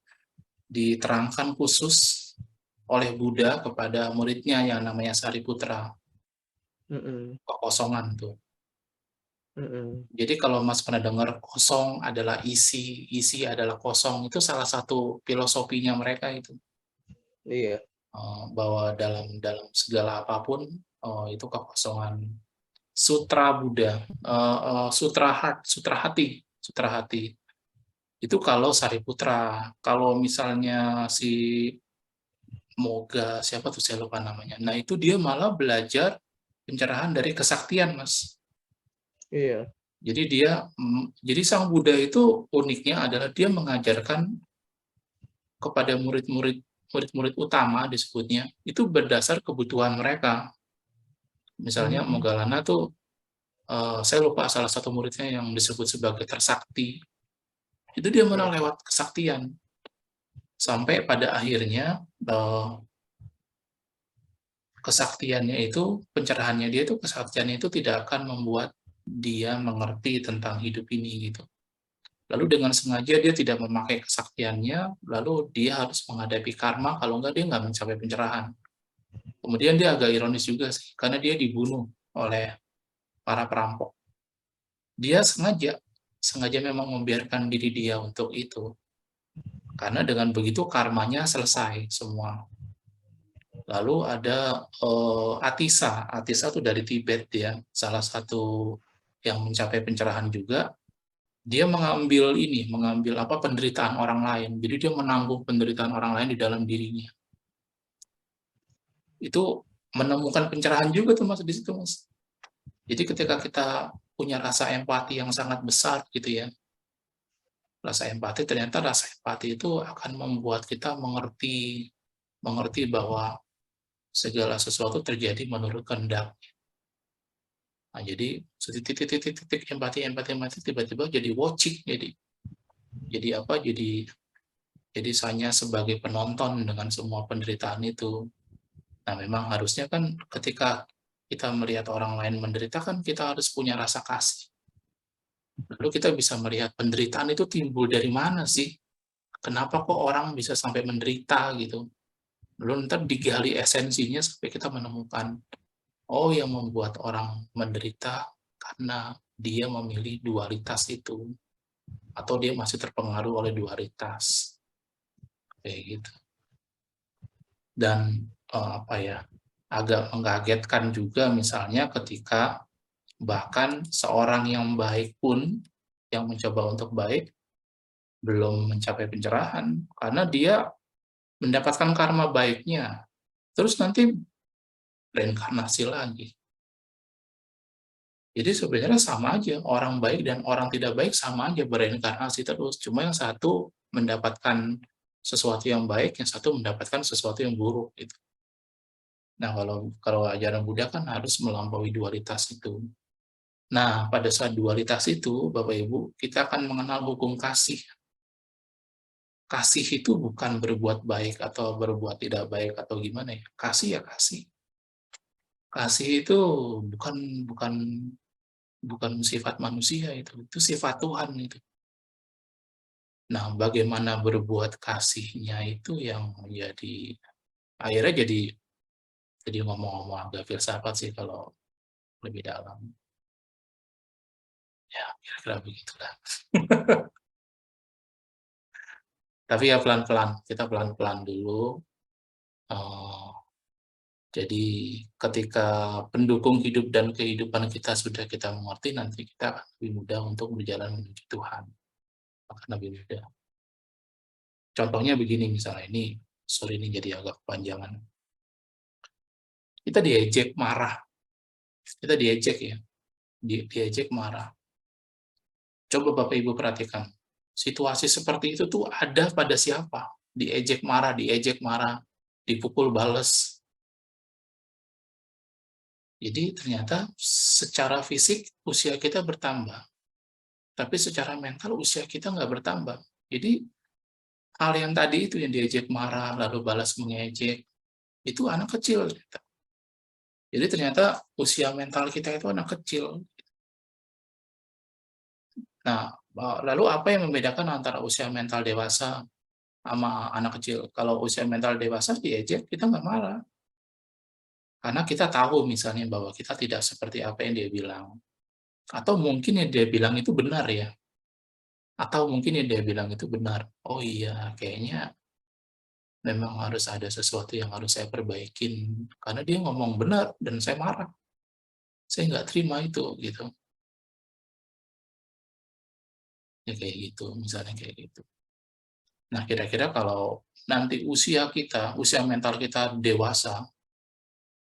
diterangkan khusus oleh Buddha kepada muridnya yang namanya Sariputra. Kekosongan tuh. Jadi kalau Mas pernah dengar kosong adalah isi, isi adalah kosong, itu salah satu filosofinya mereka itu. Iya. Bahwa dalam segala apapun itu kekosongan. Sutra Buddha, sutra hati. Itu kalau Sariputra. Kalau misalnya si Moga, siapa tuh saya lupa namanya. Nah itu dia malah belajar pencerahan dari kesaktian, Mas. Iya. Jadi Sang Buddha itu uniknya adalah dia mengajarkan kepada murid-murid utama disebutnya, itu berdasar kebutuhan mereka. Misalnya Moggallana tuh, saya lupa salah satu muridnya yang disebut sebagai tersakti. Itu dia menang lewat kesaktian. Sampai pada akhirnya kesaktiannya itu, pencerahannya dia itu, kesaktiannya itu tidak akan membuat dia mengerti tentang hidup ini gitu. Lalu dengan sengaja dia tidak memakai kesaktiannya, lalu dia harus menghadapi karma, kalau enggak dia nggak mencapai pencerahan. Kemudian dia agak ironis juga sih, karena dia dibunuh oleh para perampok. Dia sengaja memang membiarkan diri dia untuk itu. Karena dengan begitu karmanya selesai semua. Lalu ada Atisa itu dari Tibet dia, salah satu yang mencapai pencerahan juga. Dia mengambil penderitaan orang lain. Jadi dia menanggung penderitaan orang lain di dalam dirinya. Itu menemukan pencerahan juga tuh Mas di situ, Mas. Jadi ketika kita punya rasa empati yang sangat besar gitu ya. Ternyata rasa empati itu akan membuat kita mengerti bahwa segala sesuatu terjadi menurut kehendak. Nah, jadi titik empati tiba-tiba jadi watching, jadi hanya sebagai penonton dengan semua penderitaan itu. Nah, memang harusnya kan ketika kita melihat orang lain menderita kan kita harus punya rasa kasih. Lalu kita bisa melihat penderitaan itu timbul dari mana sih? Kenapa kok orang bisa sampai menderita gitu? Lalu ntar digali esensinya sampai kita menemukan, yang membuat orang menderita karena dia memilih dualitas itu. Atau dia masih terpengaruh oleh dualitas. Kayak gitu. Dan agak mengagetkan juga misalnya ketika bahkan seorang yang baik pun, yang mencoba untuk baik, belum mencapai pencerahan, karena dia mendapatkan karma baiknya, terus nanti reinkarnasi lagi. Jadi sebenarnya sama aja, orang baik dan orang tidak baik sama aja bereinkarnasi terus, cuma yang satu mendapatkan sesuatu yang baik, yang satu mendapatkan sesuatu yang buruk gitu. Nah, kalau ajaran Buddha kan harus melampaui dualitas itu. Nah, pada saat dualitas itu, Bapak Ibu, kita akan mengenal hukum kasih. Kasih itu bukan berbuat baik atau berbuat tidak baik atau gimana ya. Kasih ya kasih. Kasih itu bukan sifat manusia itu sifat Tuhan itu. Nah, bagaimana berbuat kasihnya itu yang menjadi akhirnya jadi ngomong-ngomong agak filsafat sih kalau lebih dalam. Ya, kira-kira begitulah. Tapi ya pelan-pelan, kita pelan-pelan dulu. Jadi ketika pendukung hidup dan kehidupan kita sudah kita mengerti, nanti kita akan lebih mudah untuk berjalan menuju Tuhan. Akan lebih mudah. Contohnya begini misalnya, ini jadi agak kepanjangan. Kita diejek marah. Kita diejek ya. Diejek marah. Coba Bapak Ibu perhatikan, situasi seperti itu tuh ada pada siapa? Diejek marah, dipukul bales. Jadi ternyata secara fisik usia kita bertambah, tapi secara mental usia kita nggak bertambah. Jadi hal yang tadi itu yang diejek marah, lalu balas mengejek, itu anak kecil. Jadi ternyata usia mental kita itu anak kecil. Nah, lalu apa yang membedakan antara usia mental dewasa sama anak kecil? Kalau usia mental dewasa diejek, kita nggak marah. Karena kita tahu misalnya bahwa kita tidak seperti apa yang dia bilang. Atau mungkin yang dia bilang itu benar ya. Atau mungkin yang dia bilang itu benar. Oh iya, kayaknya memang harus ada sesuatu yang harus saya perbaikin. Karena dia ngomong benar dan saya marah. Saya nggak terima itu, gitu. Ya kayak gitu, misalnya kayak gitu. Nah, kira-kira kalau nanti usia mental kita dewasa,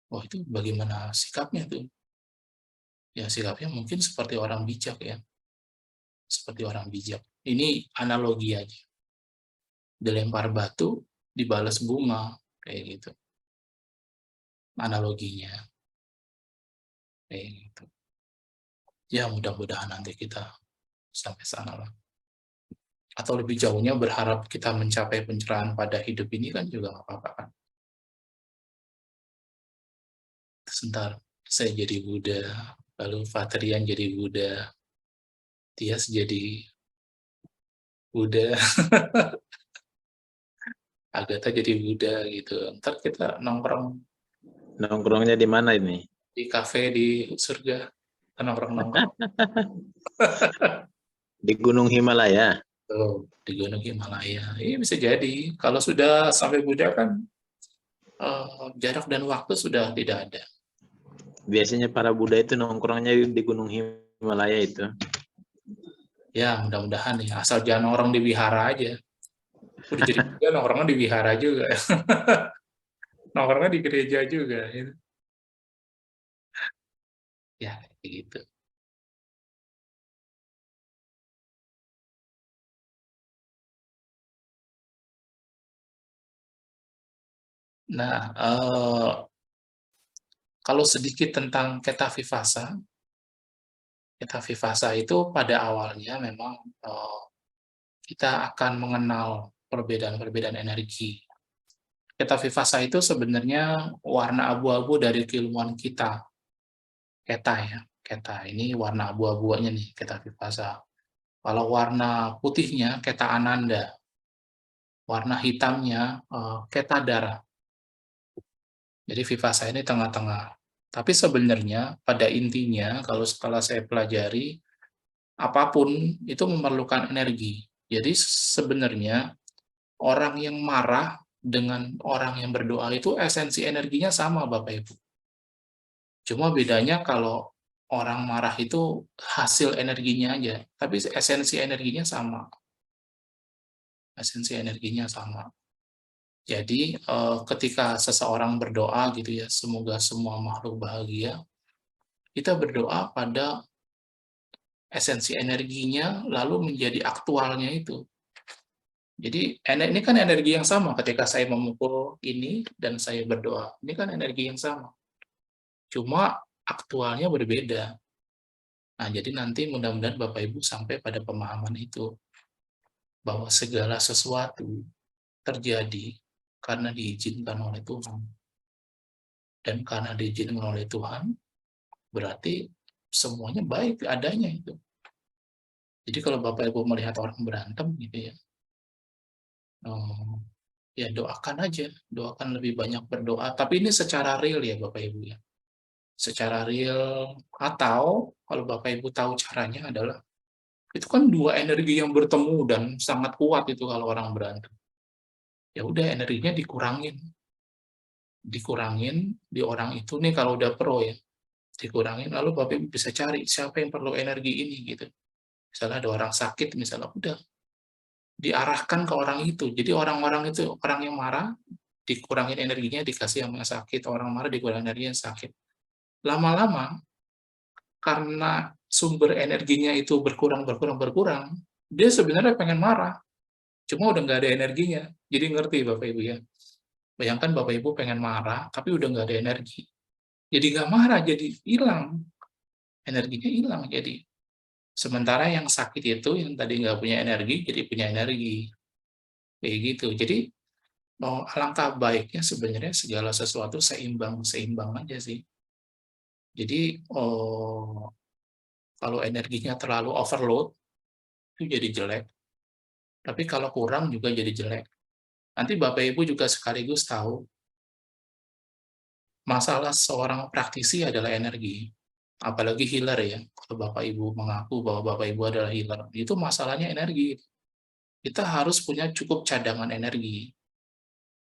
wah itu bagaimana sikapnya tuh? Ya sikapnya mungkin seperti orang bijak ya. Seperti orang bijak. Ini analogi aja. Dilempar batu, dibalas bunga, kayak gitu. Analoginya. Kayak gitu. Ya mudah-mudahan nanti kita sampai sana lah. Atau lebih jauhnya berharap kita mencapai pencerahan pada hidup ini kan juga nggak apa-apa kan. Sebentar, saya jadi Buddha, lalu Fatrian jadi Buddha, Tias jadi Buddha, Agatha jadi Buddha gitu. Ntar kita nongkrong. Nongkrongnya di mana ini? Di kafe di surga. Nongkrong-nongkrong. Di Gunung Himalaya. Tuh, di Gunung Himalaya. Ini bisa jadi. Kalau sudah sampai Buddha kan jarak dan waktu sudah tidak ada. Biasanya para Buddha itu nongkrongnya di Gunung Himalaya itu. Ya, mudah-mudahan ya. Asal jangan nongkrong di wihara aja. Udah jadi Buddha nongkrongnya di wihara juga. Nongkrongnya di gereja juga. Gitu. Ya, kayak gitu. Nah, kalau sedikit tentang Keta Vivasa itu pada awalnya memang kita akan mengenal perbedaan-perbedaan energi. Keta Vivasa itu sebenarnya warna abu-abu dari keilmuan kita. Keta ya, Keta. Ini warna abu-abunya nih, Keta Vivasa. Kalau warna putihnya, Keta Ananda. Warna hitamnya, Keta Dara. Jadi Vivasa ini tengah-tengah. Tapi sebenarnya pada intinya kalau setelah saya pelajari, apapun itu memerlukan energi. Jadi sebenarnya orang yang marah dengan orang yang berdoa itu esensi energinya sama Bapak Ibu. Cuma bedanya kalau orang marah itu hasil energinya aja, tapi esensi energinya sama. Esensi energinya sama. Jadi ketika seseorang berdoa gitu ya, semoga semua makhluk bahagia, kita berdoa pada esensi energinya lalu menjadi aktualnya itu. Jadi ini kan energi yang sama ketika saya memukul ini dan saya berdoa. Ini kan energi yang sama. Cuma aktualnya berbeda. Nah, jadi nanti mudah-mudahan Bapak Ibu sampai pada pemahaman itu. Bahwa segala sesuatu terjadi karena diizinkan oleh Tuhan. Dan karena diizinkan oleh Tuhan, berarti semuanya baik adanya itu. Jadi kalau Bapak Ibu melihat orang berantem gitu ya, ya doakan aja, doakan lebih banyak berdoa. Tapi ini secara real ya Bapak Ibu ya. Secara real, atau kalau Bapak Ibu tahu caranya adalah, itu kan dua energi yang bertemu dan sangat kuat itu kalau orang berantem. Ya udah energinya dikurangin di orang itu nih kalau udah pro ya, dikurangin lalu Bapak Ibu bisa cari siapa yang perlu energi ini gitu. Misalnya ada orang sakit misalnya, udah diarahkan ke orang itu. Jadi orang-orang itu, orang yang marah dikurangin energinya dikasih yang sakit, orang marah dikurangin energinya yang sakit. Lama-lama karena sumber energinya itu berkurang, dia sebenarnya pengen marah, cuma udah nggak ada energinya. Jadi ngerti Bapak Ibu ya. Bayangkan Bapak Ibu pengen marah, tapi udah nggak ada energi. Jadi nggak marah, jadi hilang. Energinya hilang jadi. Sementara yang sakit itu, yang tadi nggak punya energi, jadi punya energi. Kayak gitu. Jadi, alangkah baiknya sebenarnya segala sesuatu seimbang aja sih. Jadi, kalau energinya terlalu overload, itu jadi jelek. Tapi kalau kurang juga jadi jelek. Nanti Bapak Ibu juga sekaligus tahu, masalah seorang praktisi adalah energi. Apalagi healer ya. Kalau Bapak Ibu mengaku bahwa Bapak Ibu adalah healer, itu masalahnya energi. Kita harus punya cukup cadangan energi.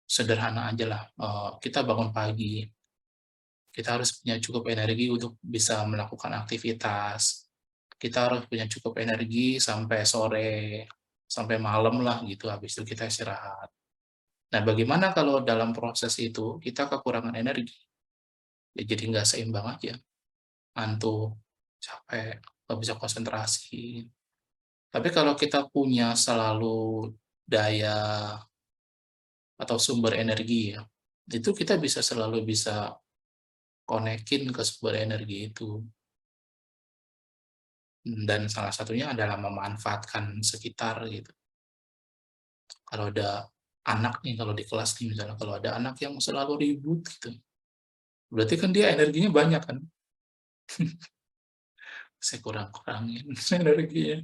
Sederhana aja lah, kita bangun pagi, kita harus punya cukup energi untuk bisa melakukan aktivitas. Kita harus punya cukup energi sampai sore, sampai malam lah gitu, habis itu kita istirahat. Nah, bagaimana kalau dalam proses itu kita kekurangan energi? Ya jadi nggak seimbang aja, ngantuk, capek, nggak bisa konsentrasi. Tapi kalau kita punya selalu daya atau sumber energi ya, itu kita bisa selalu bisa konekin ke sumber energi itu. Dan salah satunya adalah memanfaatkan sekitar gitu. Kalau ada anak nih, kalau di kelas nih misalnya, kalau ada anak yang selalu ribut gitu, berarti kan dia energinya banyak kan. Saya kurang-kurangin energinya.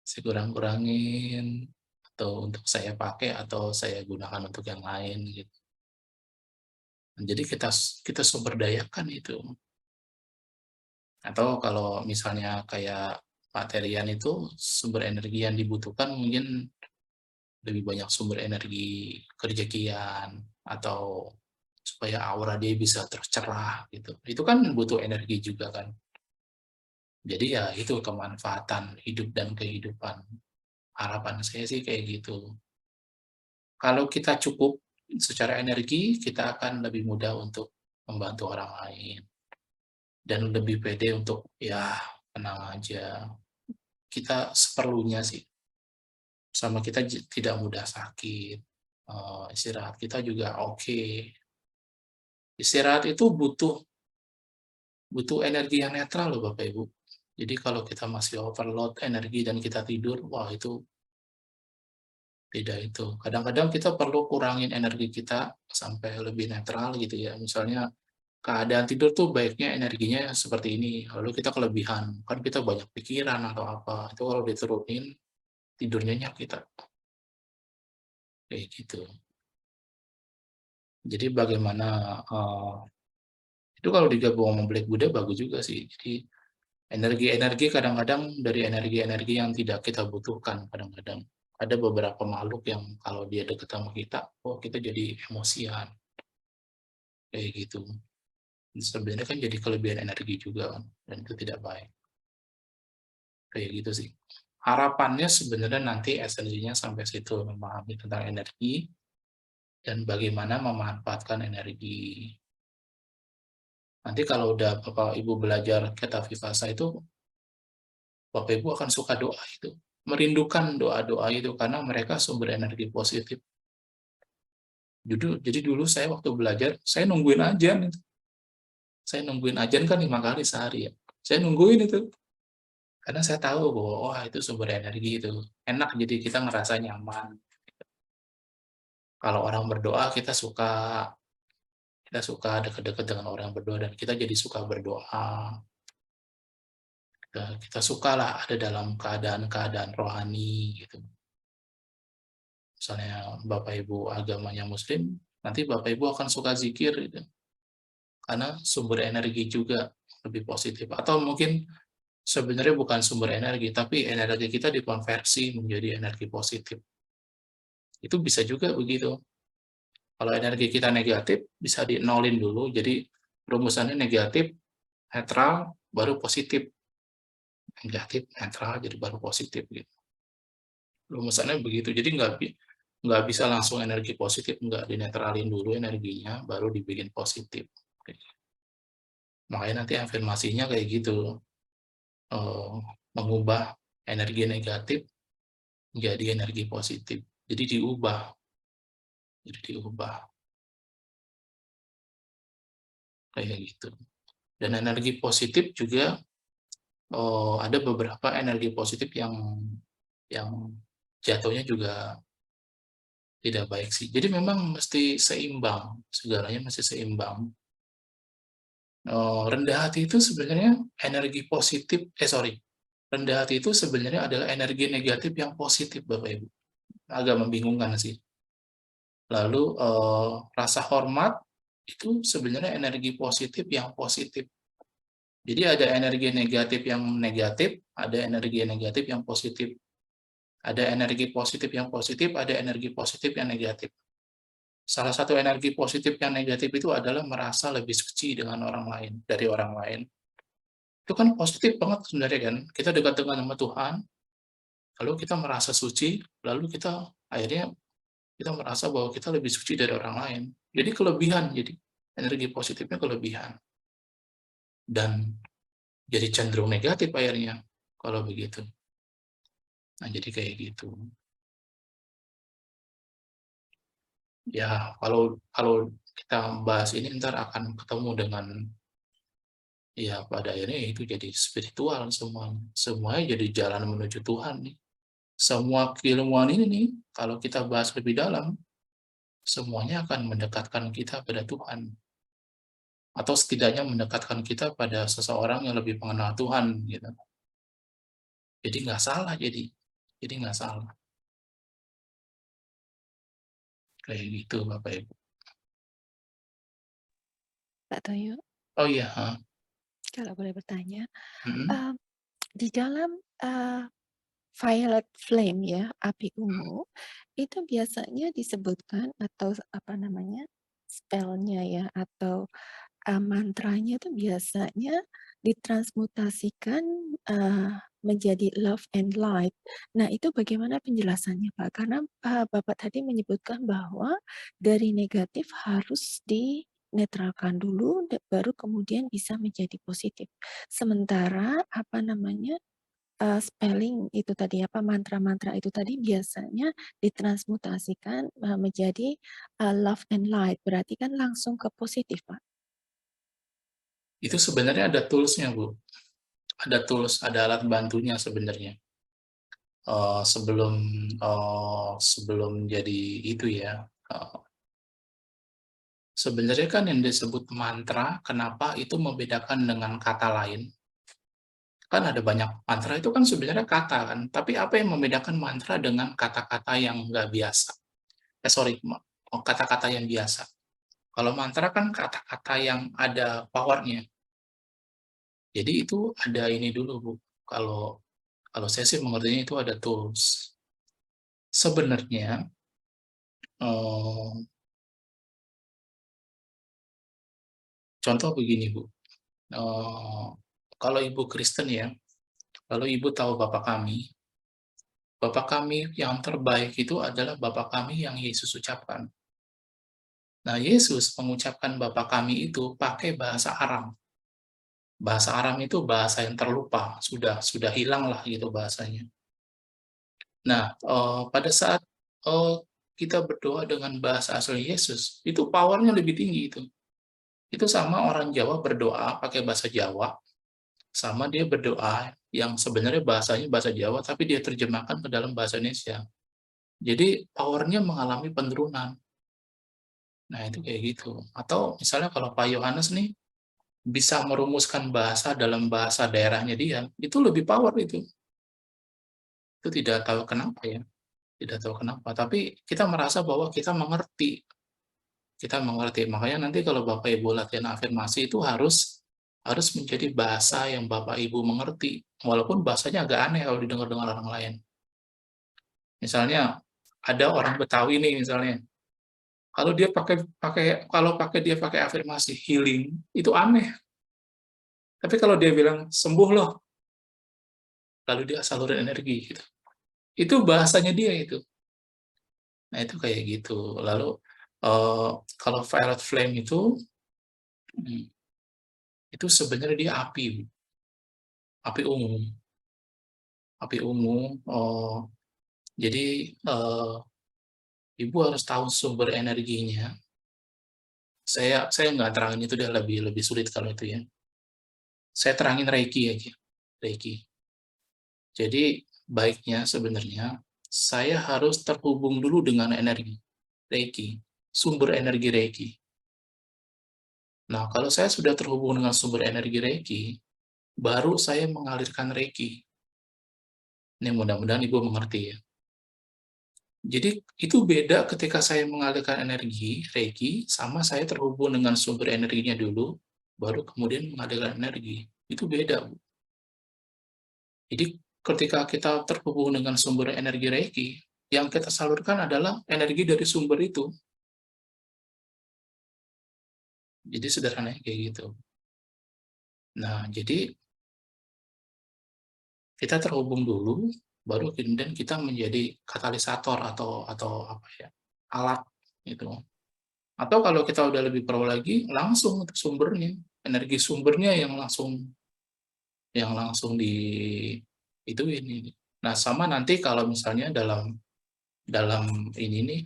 Saya kurang-kurangin, atau untuk saya pakai atau saya gunakan untuk yang lain gitu. Jadi kita sumber dayakan itu. Atau kalau misalnya kayak Pak Terian itu sumber energi yang dibutuhkan mungkin lebih banyak sumber energi kerejekian atau supaya aura dia bisa tercerah gitu. Itu kan butuh energi juga kan. Jadi ya itu kemanfaatan hidup dan kehidupan. Harapan saya sih kayak gitu. Kalau kita cukup secara energi, kita akan lebih mudah untuk membantu orang lain. Dan lebih pede untuk, ya tenang aja. Kita seperlunya sih. Sama kita tidak mudah sakit. Istirahat kita juga oke. Istirahat itu butuh energi yang netral loh Bapak Ibu. Jadi kalau kita masih overload energi dan kita tidur, wah itu beda itu. Kadang-kadang kita perlu kurangin energi kita sampai lebih netral gitu ya. Misalnya keadaan tidur tuh baiknya energinya seperti ini, lalu kita kelebihan, kan kita banyak pikiran atau apa, itu kalau diturunin, tidurnya nyenyak kita. Kayak gitu. Jadi bagaimana, itu kalau digabung sama Black Buddha bagus juga sih. Jadi energi-energi kadang-kadang dari energi-energi yang tidak kita butuhkan kadang-kadang. Ada beberapa makhluk yang kalau dia dekat sama kita, oh kita jadi emosian. Kayak gitu. Sebenarnya kan jadi kelebihan energi juga kan, dan itu tidak baik. Kayak gitu sih. Harapannya sebenarnya nanti esensinya sampai situ, memahami tentang energi dan bagaimana memanfaatkan energi. Nanti kalau udah Bapak Ibu belajar Keta Vivasa itu, Bapak Ibu akan suka doa itu. Merindukan doa-doa itu karena mereka sumber energi positif. Jadi dulu saya waktu belajar, saya nungguin ajan itu. Saya nungguin ajan kan 5 kali sehari ya. Saya nungguin itu. Karena saya tahu bahwa wah itu sumber energi itu. Enak jadi kita ngerasa nyaman. Kalau orang berdoa kita suka dekat-dekat dengan orang yang berdoa dan kita jadi suka berdoa. Kita sukalah ada dalam keadaan-keadaan rohani gitu. Misalnya Bapak Ibu agamanya Muslim, nanti Bapak Ibu akan suka zikir gitu. Karena sumber energi juga lebih positif. Atau mungkin sebenarnya bukan sumber energi, tapi energi kita dikonversi menjadi energi positif. Itu bisa juga begitu. Kalau energi kita negatif, bisa di-nolin dulu. Jadi rumusannya negatif, netral, baru positif. Negatif, netral, jadi baru positif. Gitu. Rumusannya begitu. Jadi nggak bisa langsung energi positif, nggak dinetralin dulu energinya, baru dibikin positif. Makanya nanti afirmasinya kayak gitu. mengubah energi negatif menjadi energi positif. Jadi diubah. Kayak gitu. Dan energi positif juga ada beberapa energi positif yang jatuhnya juga tidak baik sih. Jadi memang mesti seimbang, segalanya mesti seimbang. Rendah hati itu sebenarnya energi positif, rendah hati itu sebenarnya adalah energi negatif yang positif, Bapak Ibu. Agak membingungkan sih. Lalu rasa hormat itu sebenarnya energi positif yang positif. Jadi ada energi negatif yang negatif, ada energi negatif yang positif. Ada energi positif yang positif, ada energi positif yang negatif. Salah satu energi positif yang negatif itu adalah merasa lebih suci dengan orang lain, dari orang lain. Itu kan positif banget sebenarnya kan. Kita dekat dengan sama Tuhan, lalu kita merasa suci, lalu kita akhirnya kita merasa bahwa kita lebih suci dari orang lain. Jadi kelebihan, jadi energi positifnya kelebihan. Dan jadi cenderung negatif akhirnya kalau begitu. Nah, jadi kayak gitu. Ya, kalau kita bahas ini ntar akan ketemu dengan ya pada akhirnya itu jadi spiritual semuanya. Semuanya jadi jalan menuju Tuhan nih. Semua keilmuan ini nih, kalau kita bahas lebih dalam, semuanya akan mendekatkan kita pada Tuhan. Atau setidaknya mendekatkan kita pada seseorang yang lebih mengenal Tuhan gitu. Jadi nggak salah jadi nggak salah. Kayak gitu Bapak Ibu. Pak Toyo, Oh iya, kalau boleh bertanya, mm-mm. di dalam violet flame ya, api ungu, itu biasanya disebutkan atau apa namanya spellnya ya atau mantranya itu biasanya ditransmutasikan menjadi love and light. Nah, itu bagaimana penjelasannya, Pak? Karena Bapak tadi menyebutkan bahwa dari negatif harus dinetralkan dulu, baru kemudian bisa menjadi positif. Sementara apa namanya spelling itu tadi apa mantra-mantra itu tadi biasanya ditransmutasikan menjadi love and light. Berarti kan langsung ke positif, Pak. Itu sebenarnya ada tools-nya, Bu. Ada tools, ada alat bantunya sebenarnya. Sebelum jadi itu ya. Sebenarnya kan yang disebut mantra, kenapa itu membedakan dengan kata lain? Kan ada banyak mantra itu kan sebenarnya kata kan. Tapi apa yang membedakan mantra dengan kata-kata yang nggak biasa? Kata-kata yang biasa. Kalau mantra kan kata-kata yang ada powernya. Jadi itu ada ini dulu, Bu. Kalau saya sih mengertinya itu ada tools. Sebenarnya contoh begini, Bu. Kalau Ibu Kristen ya, kalau Ibu tahu Bapak kami yang terbaik itu adalah Bapak kami yang Yesus ucapkan. Nah, Yesus mengucapkan Bapak kami itu pakai bahasa Aram. Bahasa Aram itu bahasa yang terlupa, sudah hilang lah gitu bahasanya. Nah, pada saat kita berdoa dengan bahasa asli Yesus, itu powernya lebih tinggi itu. Itu sama orang Jawa berdoa pakai bahasa Jawa, sama dia berdoa yang sebenarnya bahasanya bahasa Jawa, tapi dia terjemahkan ke dalam bahasa Indonesia. Jadi powernya mengalami penurunan. Nah, itu kayak gitu. Atau misalnya kalau Pak Yohanes nih, bisa merumuskan bahasa dalam bahasa daerahnya dia, itu lebih power itu. Itu tidak tahu kenapa ya. Tidak tahu kenapa. Tapi kita merasa bahwa kita mengerti. Kita mengerti. Makanya nanti kalau Bapak Ibu latihan afirmasi itu harus menjadi bahasa yang Bapak Ibu mengerti. Walaupun bahasanya agak aneh kalau didengar dengan orang lain. Misalnya ada orang Betawi nih misalnya. Kalau dia pakai afirmasi healing itu aneh. Tapi kalau dia bilang sembuh loh, lalu dia saluran energi gitu. Itu bahasanya dia itu. Nah, itu kayak gitu. Lalu kalau violet flame itu sebenarnya dia api. api ungu. Api ungu, jadi Ibu harus tahu sumber energinya. Saya nggak terangin itu, dia lebih sulit kalau itu ya. Saya terangin Reiki aja, Reiki. Jadi baiknya sebenarnya saya harus terhubung dulu dengan energi Reiki, sumber energi Reiki. Nah, kalau saya sudah terhubung dengan sumber energi Reiki, baru saya mengalirkan Reiki. Ini mudah-mudahan Ibu mengerti ya. Jadi itu beda ketika saya mengalirkan energi Reiki sama saya terhubung dengan sumber energinya dulu, baru kemudian mengalirkan energi. Itu beda, Bu. Jadi ketika kita terhubung dengan sumber energi Reiki, yang kita salurkan adalah energi dari sumber itu. Jadi sederhananya kayak gitu. Nah, jadi kita terhubung dulu, baru kemudian kita menjadi katalisator atau apa ya, alat gitu. Atau kalau kita udah lebih pro lagi, langsung sumbernya, energi sumbernya yang langsung di itu ini. Nah, sama nanti kalau misalnya dalam ini nih,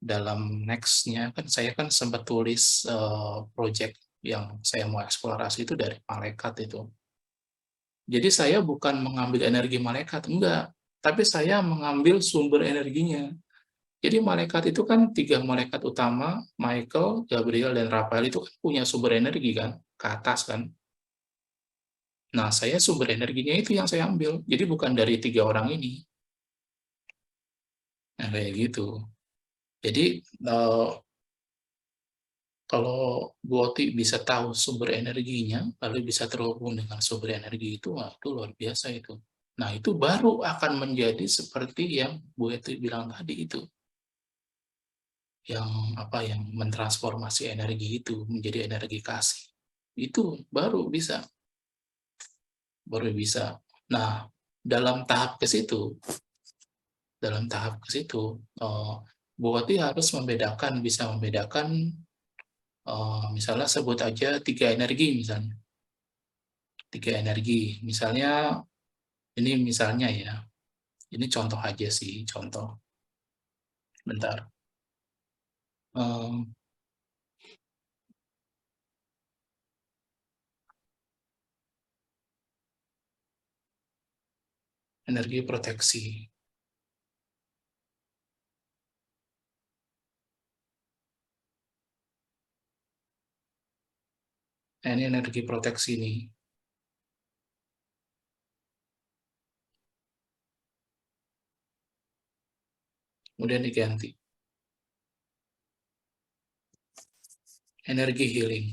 dalam next-nya kan saya kan sempat tulis project yang saya mau eksplorasi itu dari malaikat itu. Jadi saya bukan mengambil energi malaikat, enggak. Tapi saya mengambil sumber energinya. Jadi malaikat itu kan 3 malaikat utama, Michael, Gabriel, dan Raphael itu kan punya sumber energi kan, ke atas kan. Nah, saya sumber energinya itu yang saya ambil. Jadi bukan dari 3 orang ini. Nah, kayak gitu. Jadi kalau Bu Oti bisa tahu sumber energinya, lalu bisa terhubung dengan sumber energi itu, wah, itu luar biasa itu. Nah, itu baru akan menjadi seperti yang Bu Oti bilang tadi itu. Yang mentransformasi energi itu menjadi energi kasih. Itu baru bisa. Nah, dalam tahap ke situ, Bu Oti harus bisa membedakan misalnya sebut aja 3 energi misalnya. 3 energi. Misalnya ini misalnya ya. Ini contoh aja sih, contoh. Bentar. Energi proteksi. Nah, ini energi proteksi nih. Kemudian diganti. Energi healing.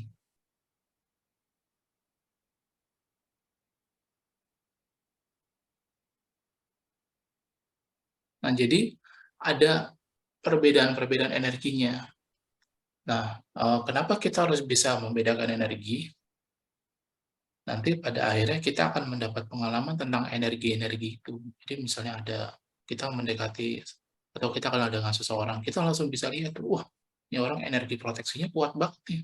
Nah, jadi ada perbedaan-perbedaan energinya. Nah, kenapa kita harus bisa membedakan energi? Nanti pada akhirnya kita akan mendapat pengalaman tentang energi-energi itu. Jadi misalnya kita mendekati atau kita kenal dengan seseorang, kita langsung bisa lihat, wah, ini orang energi proteksinya kuat banget nih.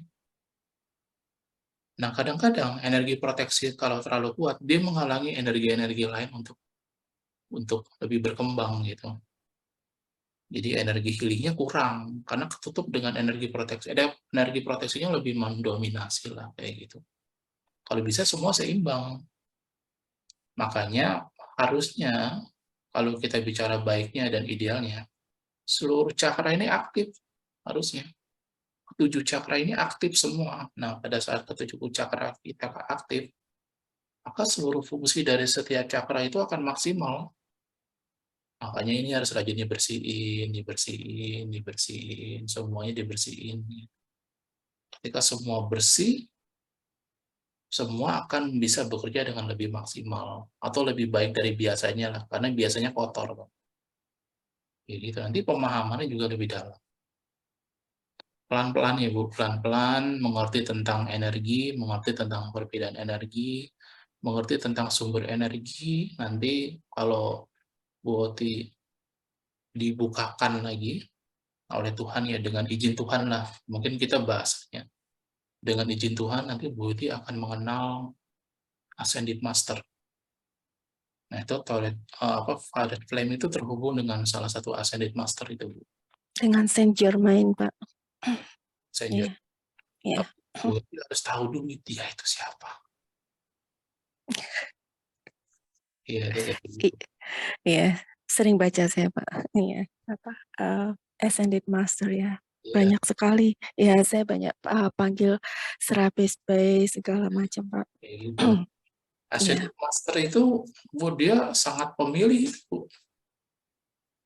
Nah, kadang-kadang energi proteksi kalau terlalu kuat, dia menghalangi energi-energi lain untuk lebih berkembang gitu. Jadi energi healingnya kurang karena ketutup dengan energi proteksi. Energi proteksinya lebih mendominasi lah kayak gitu. Kalau bisa semua seimbang. Makanya harusnya kalau kita bicara baiknya dan idealnya, seluruh cakra ini aktif harusnya. 7 cakra ini aktif semua. Nah, pada saat ke-7 cakra kita aktif, maka seluruh fungsi dari setiap cakra itu akan maksimal. Makanya ini harus rajin dibersihin, semuanya dibersihin. Ketika semua bersih, semua akan bisa bekerja dengan lebih maksimal atau lebih baik dari biasanya lah, karena biasanya kotor. Gitu. Nanti pemahamannya juga lebih dalam. Pelan-pelan ya Bu, pelan-pelan mengerti tentang energi, mengerti tentang perbedaan energi, mengerti tentang sumber energi. Nanti kalau Bu Oti dibukakan lagi oleh Tuhan ya, dengan izin Tuhan lah, mungkin kita bahasnya. Dengan izin Tuhan nanti Bu Oti akan mengenal Ascended Master. Nah, itu Violet Flame itu terhubung dengan salah satu Ascended Master itu, Bu. Dengan Saint Germain, Pak. Saint Iya, iya. Germain. Tapi harus tahu dulu dia itu siapa. Iya, itu kayak gitu. Iya, sering baca saya, Pak. Iya, Ascended Master ya. Iya, Banyak sekali. Ya, saya banyak panggil Serapis segala macam, Pak. kayak gitu. Ascended Master itu, Bu, dia sangat pemilih, Bu.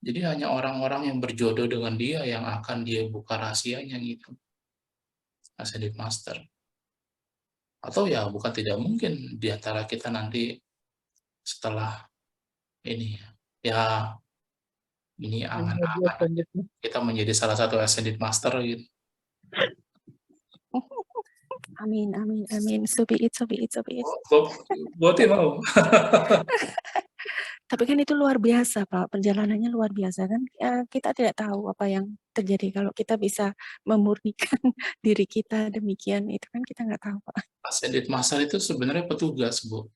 Jadi hanya orang-orang yang berjodoh dengan dia yang akan dia buka rahasianya gitu. Ascended Master. Atau ya bukan tidak mungkin di antara kita nanti setelah ini ya ini angan-angan kita menjadi salah satu Ascended Master gitu. Amin, amin, amin. So be it. Buat mau. Tapi kan itu luar biasa, Pak. Perjalanannya luar biasa kan. Kita tidak tahu apa yang terjadi kalau kita bisa memurnikan diri kita demikian. Itu kan kita nggak tahu, Pak. Ascended Master itu sebenarnya petugas, Bu.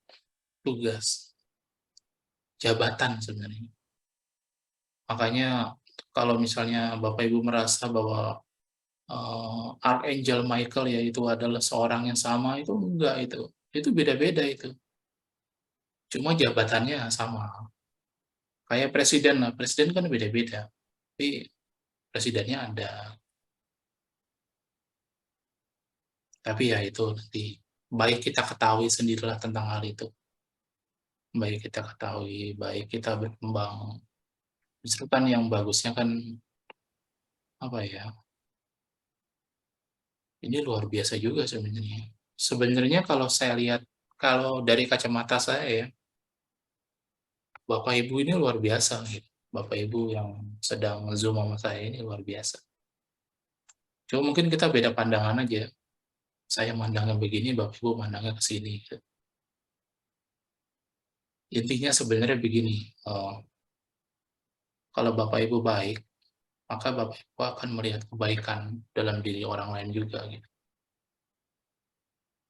Tugas. Jabatan sebenarnya. Makanya kalau misalnya Bapak Ibu merasa bahwa Archangel Michael ya itu adalah seorang yang sama, itu enggak, itu beda-beda itu. Cuma jabatannya sama. Kayak presiden lah, presiden kan beda-beda. Tapi presidennya ada. Tapi ya itu nanti baik kita ketahui sendirilah tentang hal itu. Baik kita ketahui, baik kita berkembang. Justru kan yang bagusnya kan apa ya? Ini luar biasa juga sebenarnya. Sebenarnya kalau saya lihat, kalau dari kacamata saya ya, Bapak Ibu ini luar biasa gitu. Bapak Ibu yang sedang Zoom sama saya ini luar biasa. Cuma mungkin kita beda pandangan aja. Saya mandangnya begini, Bapak Ibu mandangnya ke sini. Gitu. Intinya sebenarnya begini, kalau Bapak Ibu baik, maka Bapak Ibu akan melihat kebaikan dalam diri orang lain juga. Gitu.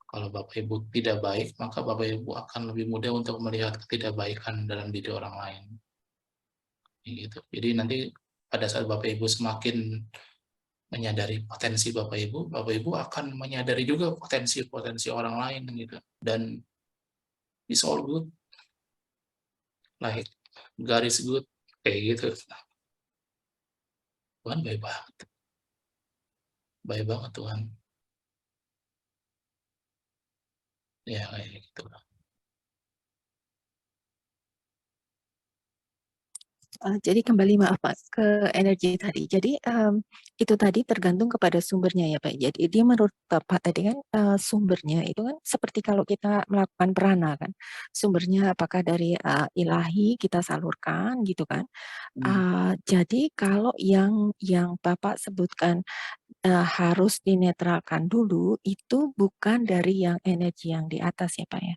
Kalau Bapak Ibu tidak baik, maka Bapak Ibu akan lebih mudah untuk melihat ketidakbaikan dalam diri orang lain. Gitu. Jadi nanti pada saat Bapak Ibu semakin menyadari potensi Bapak Ibu akan menyadari juga potensi-potensi orang lain gitu. Dan it's all good. Like God is good. Kayak gitu. Tuhan baik banget. Baik banget Tuhan. Ya kayak gitu. Jadi kembali maaf Pak ke energi tadi. Jadi itu tadi tergantung kepada sumbernya ya Pak. Jadi dia menurut Bapak tadi kan sumbernya itu kan seperti kalau kita melakukan prana kan. Sumbernya apakah dari ilahi kita salurkan gitu kan. Jadi kalau yang Bapak sebutkan harus dinetralkan dulu itu bukan dari yang energi yang di atas ya Pak ya.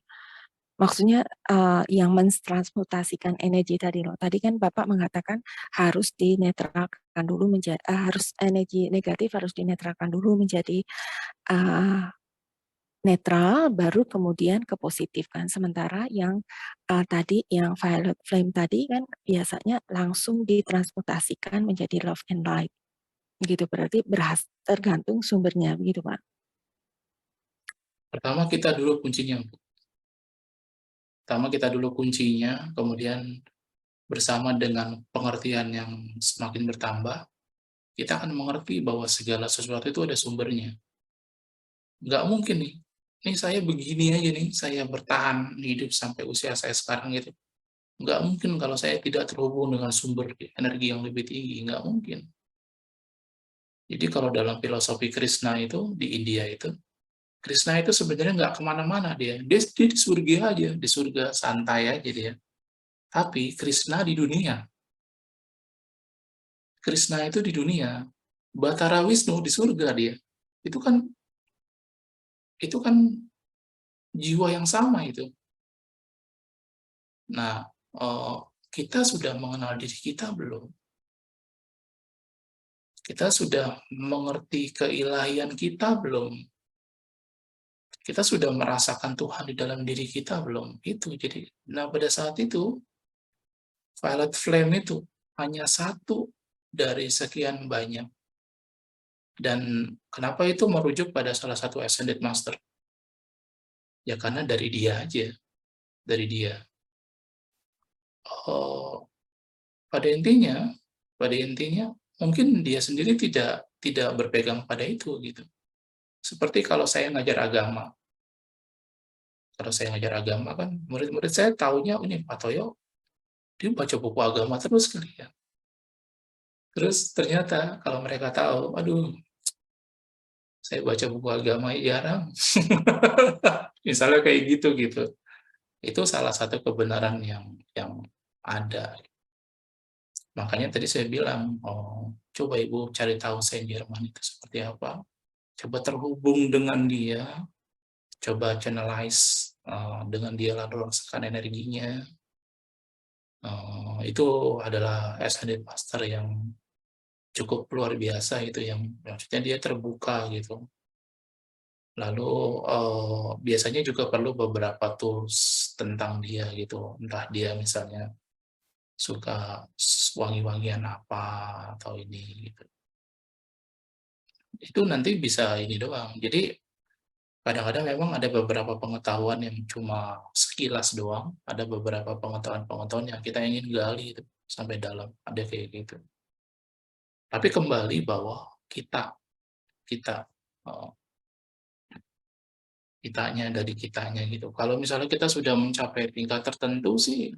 Maksudnya yang mentransmutasikan energi tadi loh. Tadi kan Bapak mengatakan harus dinetralkan dulu menjadi harus energi negatif harus dinetralkan dulu menjadi netral baru kemudian ke positif kan. Sementara yang tadi yang violet flame tadi kan biasanya langsung ditransmutasikan menjadi love and light. Gitu berarti tergantung sumbernya begitu Pak. Pertama kita dulu kuncinya. Kemudian bersama dengan pengertian yang semakin bertambah, kita akan mengerti bahwa segala sesuatu itu ada sumbernya. Nggak mungkin nih, ini saya begini aja nih, saya bertahan hidup sampai usia saya sekarang gitu. Nggak mungkin kalau saya tidak terhubung dengan sumber energi yang lebih tinggi, nggak mungkin. Jadi kalau dalam filosofi Krishna itu, di India itu, Krishna itu sebenarnya nggak kemana-mana dia di surga aja, di surga santai aja dia. Tapi Krishna di dunia. Krishna itu di dunia. Batara Wisnu di surga dia. Itu kan jiwa yang sama itu. Nah, kita sudah mengenal diri kita belum? Kita sudah mengerti keilahian kita belum? kita sudah merasakan Tuhan di dalam diri kita belum? Itu jadi, nah pada saat itu violet flame itu hanya satu dari sekian banyak. Dan kenapa itu merujuk pada salah satu ascended master? Ya karena dari dia aja, dari dia. Pada intinya mungkin dia sendiri tidak berpegang pada itu gitu. Seperti kalau saya ngajar agama. Kalau saya ngajar agama kan murid-murid saya taunya ini Pak Toyo dia baca buku agama terus kali ya. Terus ternyata kalau mereka tahu, aduh, saya baca buku agama jarang. Misalnya kayak gitu. Itu salah satu kebenaran yang ada. Makanya tadi saya bilang, coba Ibu cari tahu Saint Germain itu seperti apa. Coba terhubung dengan dia, coba channelize dengan dia, lalu rasakan energinya. Itu adalah ascended master yang cukup luar biasa itu, yang maksudnya dia terbuka gitu. Lalu biasanya juga perlu beberapa tools tentang dia gitu, entah dia misalnya suka wangi-wangian apa atau ini gitu. Itu nanti bisa ini doang. Jadi kadang-kadang memang ada beberapa pengetahuan yang cuma sekilas doang, ada beberapa pengetahuan yang kita ingin gali itu sampai dalam, ada kayak gitu. Tapi kembali bahwa kitanya dari kitanya gitu. Kalau misalnya kita sudah mencapai tingkat tertentu sih,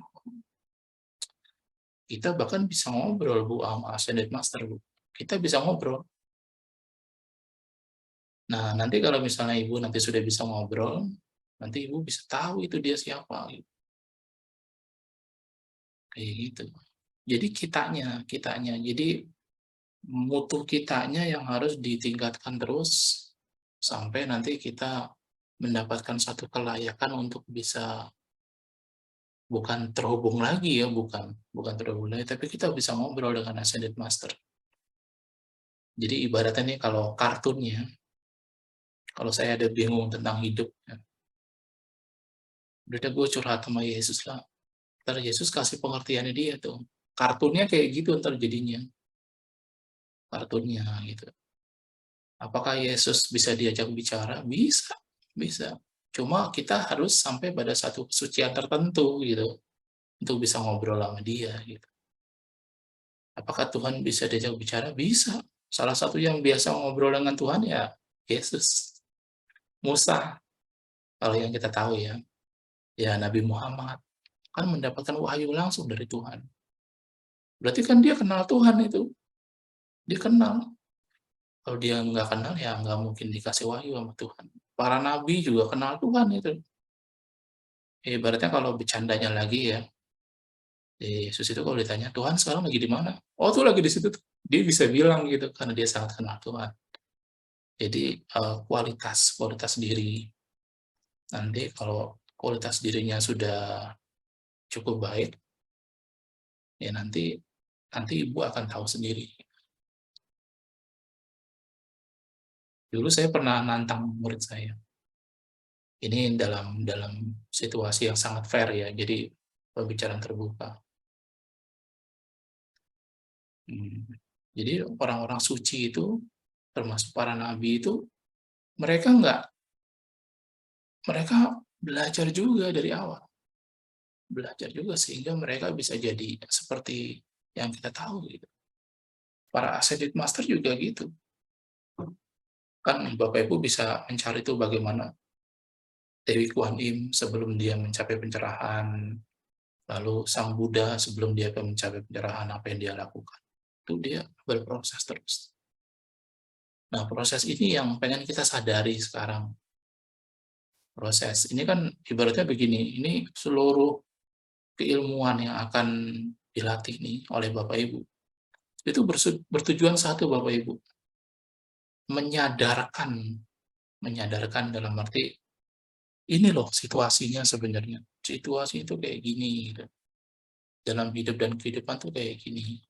kita bahkan bisa ngobrol Bu sama ascended master Bu. Kita bisa ngobrol. Nah, nanti kalau misalnya Ibu nanti sudah bisa ngobrol, nanti Ibu bisa tahu itu dia siapa. Gitu. Kayak gitu. Jadi kitanya. Jadi mutu kitanya yang harus ditingkatkan terus sampai nanti kita mendapatkan satu kelayakan untuk bisa bukan terhubung lagi ya, bukan terhubung lagi, tapi kita bisa ngobrol dengan ascended master. Jadi ibaratnya nih kalau kartunnya, kalau saya ada bingung tentang hidup, ya, udah gue curhat sama Yesus lah. Ntar Yesus kasih pengertiannya dia tuh. Kartunnya kayak gitu ntar jadinya. Kartunnya gitu. Apakah Yesus bisa diajak bicara? Bisa. Cuma kita harus sampai pada satu kesucian tertentu gitu untuk bisa ngobrol sama dia gitu. Apakah Tuhan bisa diajak bicara? Bisa. Salah satu yang biasa ngobrol dengan Tuhan ya Yesus. Musa, kalau yang kita tahu ya. Ya Nabi Muhammad kan mendapatkan wahyu langsung dari Tuhan. Berarti kan dia kenal Tuhan itu. Dia kenal. Kalau dia nggak kenal ya nggak mungkin dikasih wahyu sama Tuhan. Para nabi juga kenal Tuhan itu. Ibaratnya kalau bercandanya lagi ya, Yesus itu kalau ditanya, Tuhan sekarang lagi di mana? Oh tuh lagi di situ. Dia bisa bilang gitu, karena dia sangat kenal Tuhan. Jadi kualitas diri. Nanti kalau kualitas dirinya sudah cukup baik, ya nanti Ibu akan tahu sendiri. Dulu saya pernah nantang murid saya. Ini dalam situasi yang sangat fair ya, jadi pembicaraan terbuka. Jadi orang-orang suci itu, termasuk para nabi itu, mereka belajar juga dari awal. Belajar juga sehingga mereka bisa jadi seperti yang kita tahu gitu. Para ascended master juga gitu. Kan Bapak Ibu bisa mencari itu bagaimana Dewi Kuan Im sebelum dia mencapai pencerahan, lalu Sang Buddha sebelum dia mencapai pencerahan, apa yang dia lakukan. Itu dia berproses terus. Nah, proses ini yang pengen kita sadari sekarang. Proses ini kan ibaratnya begini, ini seluruh keilmuan yang akan dilatih nih oleh Bapak Ibu. Itu bertujuan satu Bapak Ibu. Menyadarkan dalam arti ini loh situasinya sebenarnya. Situasi itu kayak gini gitu. Dalam hidup dan kehidupan tuh kayak gini.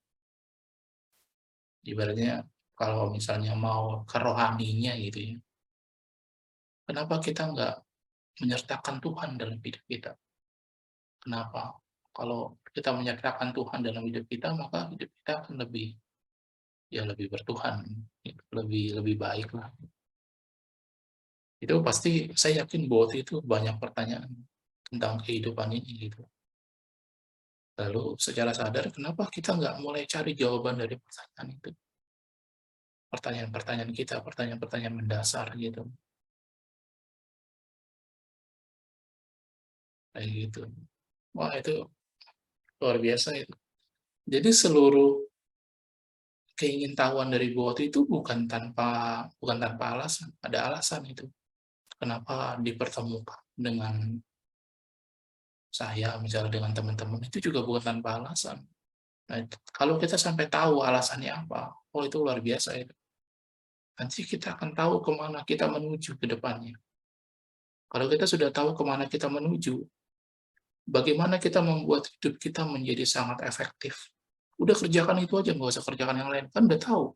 Ibaratnya kalau misalnya mau ke rohaninya gitu ya. Kenapa kita nggak menyertakan Tuhan dalam hidup kita? Kenapa? Kalau kita menyertakan Tuhan dalam hidup kita, maka hidup kita akan lebih bertuhan, lebih baik lah. Itu pasti saya yakin bahwa itu banyak pertanyaan tentang kehidupan ini gitu. Lalu secara sadar kenapa kita nggak mulai cari jawaban dari pertanyaan itu? Pertanyaan-pertanyaan kita, pertanyaan-pertanyaan mendasar gitu. Kayak gitu. Wah, itu luar biasa itu. Jadi seluruh keingintahuan dari bot itu bukan tanpa alasan, ada alasan itu. Kenapa dipertemukan dengan saya, misalnya dengan teman-teman, itu juga bukan tanpa alasan. Nah, kalau kita sampai tahu alasannya apa, oh itu luar biasa itu. Nanti kita akan tahu kemana kita menuju ke depannya. Kalau kita sudah tahu kemana kita menuju, bagaimana kita membuat hidup kita menjadi sangat efektif. Udah kerjakan itu aja, nggak usah kerjakan yang lain. Kan udah tahu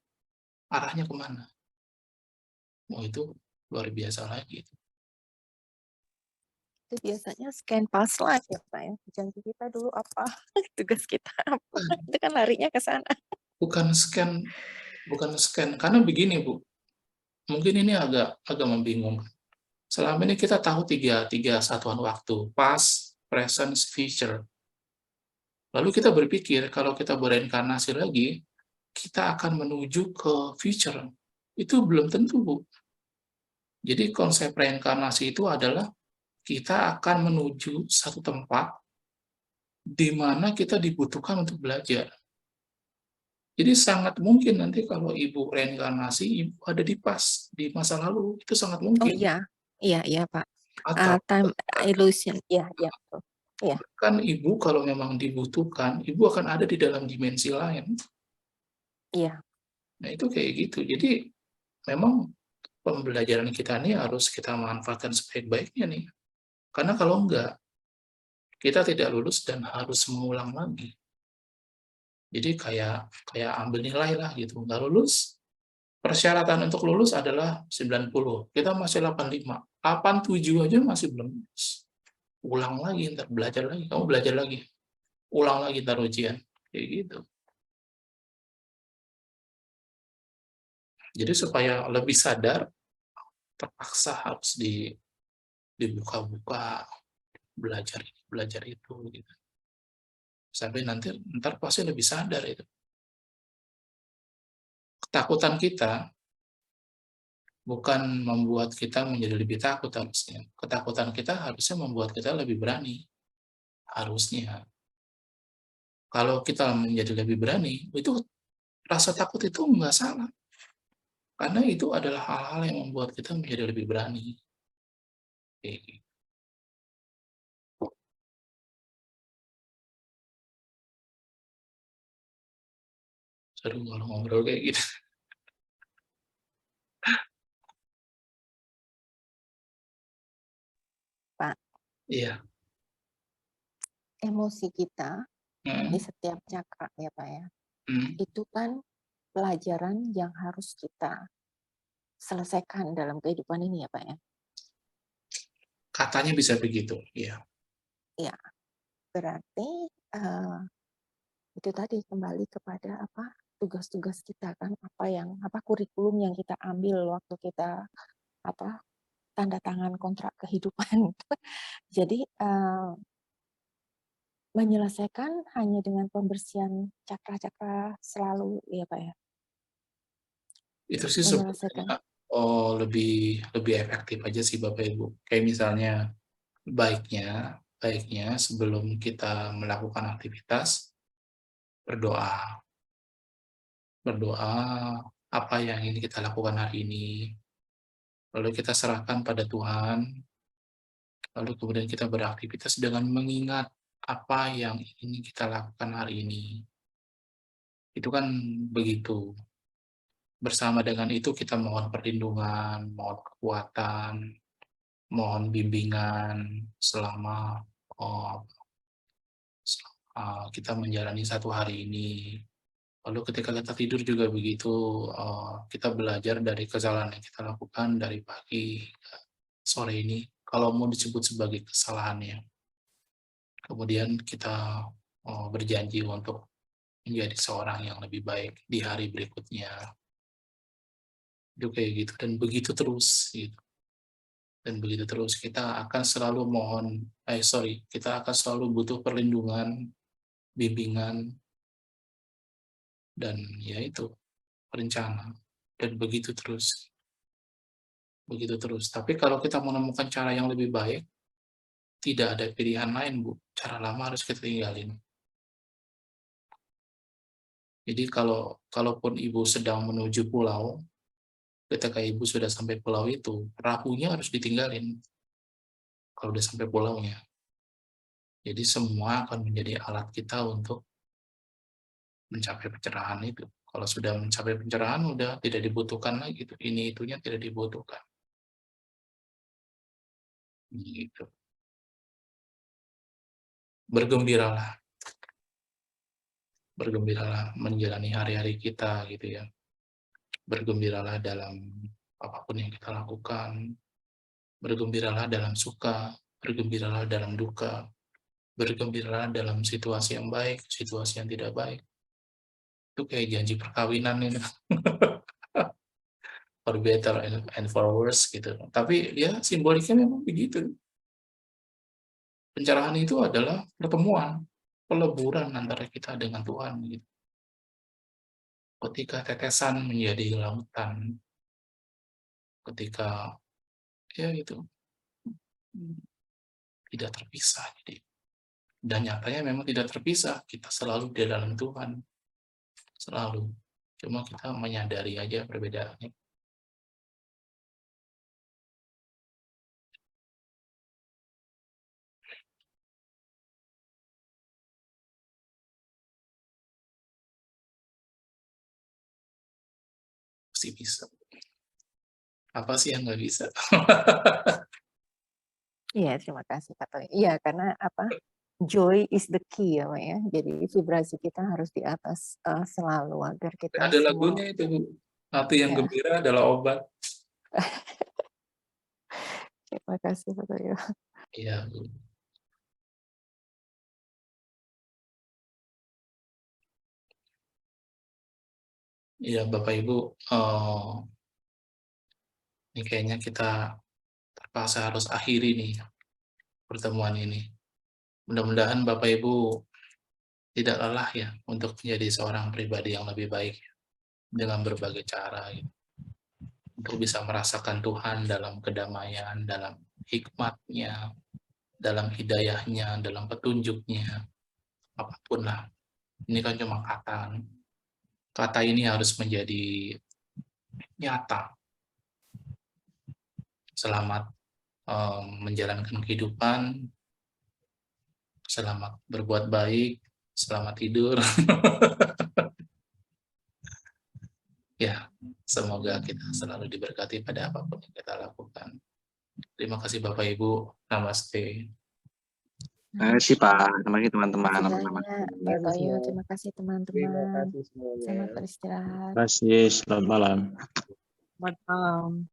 arahnya kemana. Oh itu luar biasa lagi. Itu biasanya scan past life ya Pak ya. Janji kita dulu apa, tugas kita apa. Itu kan larinya ke sana. Bukan scan, karena begini Bu. Mungkin ini agak membingungkan. Selama ini kita tahu tiga satuan waktu, past, present, future. Lalu kita berpikir kalau kita bereinkarnasi lagi, kita akan menuju ke future. Itu belum tentu, Bu. Jadi konsep reinkarnasi itu adalah kita akan menuju satu tempat di mana kita dibutuhkan untuk belajar. Jadi sangat mungkin nanti kalau Ibu reinkarnasi, Ibu ada di masa lalu. Itu sangat Oh mungkin. iya Pak. Atau Time illusion. Iya betul. Iya. kan Ibu kalau memang dibutuhkan, Ibu akan ada di dalam dimensi lain. Iya. Nah itu kayak gitu. Jadi memang pembelajaran kita ini harus kita manfaatkan sebaik-baiknya nih. Karena kalau enggak, kita tidak lulus dan harus mengulang lagi. Jadi kayak ambil nilai lah gitu. Nggak lulus, persyaratan untuk lulus adalah 90. Kita masih 85. 87 aja masih belum lulus. Ulang lagi, ntar belajar lagi. Kamu belajar lagi. Ulang lagi ntar ujian. Kayak gitu. Jadi supaya lebih sadar, terpaksa harus dibuka-buka, belajar itu gitu. Sampai ntar pasti lebih sadar itu. Ketakutan kita bukan membuat kita menjadi lebih takut harusnya. Ketakutan kita harusnya membuat kita lebih berani. Harusnya. Kalau kita menjadi lebih berani, itu rasa takut itu nggak salah. Karena itu adalah hal-hal yang membuat kita menjadi lebih berani. Oke. Seru kalau ngobrol kayak gitu. Pak. Iya. Emosi kita di setiap cakra ya Pak ya. Itu kan pelajaran yang harus kita selesaikan dalam kehidupan ini ya Pak ya. Katanya bisa begitu, ya. Ya, berarti itu tadi kembali kepada apa tugas-tugas kita kan, apa kurikulum yang kita ambil waktu kita tanda tangan kontrak kehidupan. Jadi menyelesaikan hanya dengan pembersihan cakra-cakra selalu ya Pak ya. Itu sih sebetulnya lebih efektif aja sih Bapak Ibu. Kayak misalnya baiknya sebelum kita melakukan aktivitas berdoa apa yang ingin kita lakukan hari ini, lalu kita serahkan pada Tuhan, lalu kemudian kita beraktivitas dengan mengingat apa yang ingin kita lakukan hari ini. Itu kan begitu. Bersama dengan itu kita mohon perlindungan, mohon kekuatan, mohon bimbingan selama kita menjalani satu hari ini. Lalu ketika kita tidur juga begitu, kita belajar dari kesalahan yang kita lakukan dari pagi sore ini, kalau mau disebut sebagai kesalahan ya. Kemudian kita berjanji untuk menjadi seorang yang lebih baik di hari berikutnya. Itu kayak gitu, dan begitu terus gitu. Dan begitu terus kita akan selalu kita akan selalu butuh perlindungan, bimbingan, dan ya itu rencana, dan begitu terus. Begitu terus. Tapi kalau kita menemukan cara yang lebih baik, tidak ada pilihan lain, Bu. Cara lama harus kita tinggalin. Jadi kalaupun Ibu sedang menuju pulau, ketika Ibu sudah sampai pulau itu, perahunya harus ditinggalin. Kalau udah sampai pulaunya. Jadi semua akan menjadi alat kita untuk mencapai pencerahan itu. Kalau sudah mencapai pencerahan, udah tidak dibutuhkan lagi. Ini itunya tidak dibutuhkan. Gitu. Bergembiralah. Bergembiralah menjalani hari-hari kita gitu ya. Bergembiralah dalam apapun yang kita lakukan. Bergembiralah dalam suka, bergembiralah dalam duka, bergembiralah dalam situasi yang baik, situasi yang tidak baik. Itu kayak janji perkawinan ini. For better and for worse gitu. Tapi ya simboliknya memang begitu. Pencerahan itu adalah pertemuan, peleburan antara kita dengan Tuhan gitu. Ketika tetesan menjadi lautan, ketika ya itu tidak terpisah. Jadi, dan nyatanya memang tidak terpisah. Kita selalu di dalam Tuhan, selalu. Cuma kita menyadari aja perbedaannya. Pasti bisa. Apa sih yang nggak bisa? Iya, terima kasih Pak Toy. Iya, karena joy is the key ya, Pak ya. Jadi vibrasi kita harus di atas selalu agar kita Ada semua. lagunya itu, Bu. Hati yang Ya. gembira adalah obat. Terima kasih Pak Toy. Iya, Bu. Iya, Bapak Ibu, ini kayaknya kita terpaksa harus akhiri nih pertemuan ini. Mudah-mudahan Bapak Ibu tidak lelah ya untuk menjadi seorang pribadi yang lebih baik dengan berbagai cara gitu. Untuk bisa merasakan Tuhan dalam kedamaian, dalam hikmatnya, dalam hidayahnya, dalam petunjuknya, apapun lah. Ini kan cuma kata. Kata ini harus menjadi nyata. Selamat menjalankan kehidupan, selamat berbuat baik, selamat tidur. Ya, semoga kita selalu diberkati pada apapun yang kita lakukan. Terima kasih Bapak Ibu. Namaste. Terima kasih Pak. Terima kasih teman-teman. Terima kasih banyak Pak Toyo. Terima kasih Terima teman-teman. kasih semuanya. Selamat beristirahat. Terima kasih, selamat malam. Selamat malam.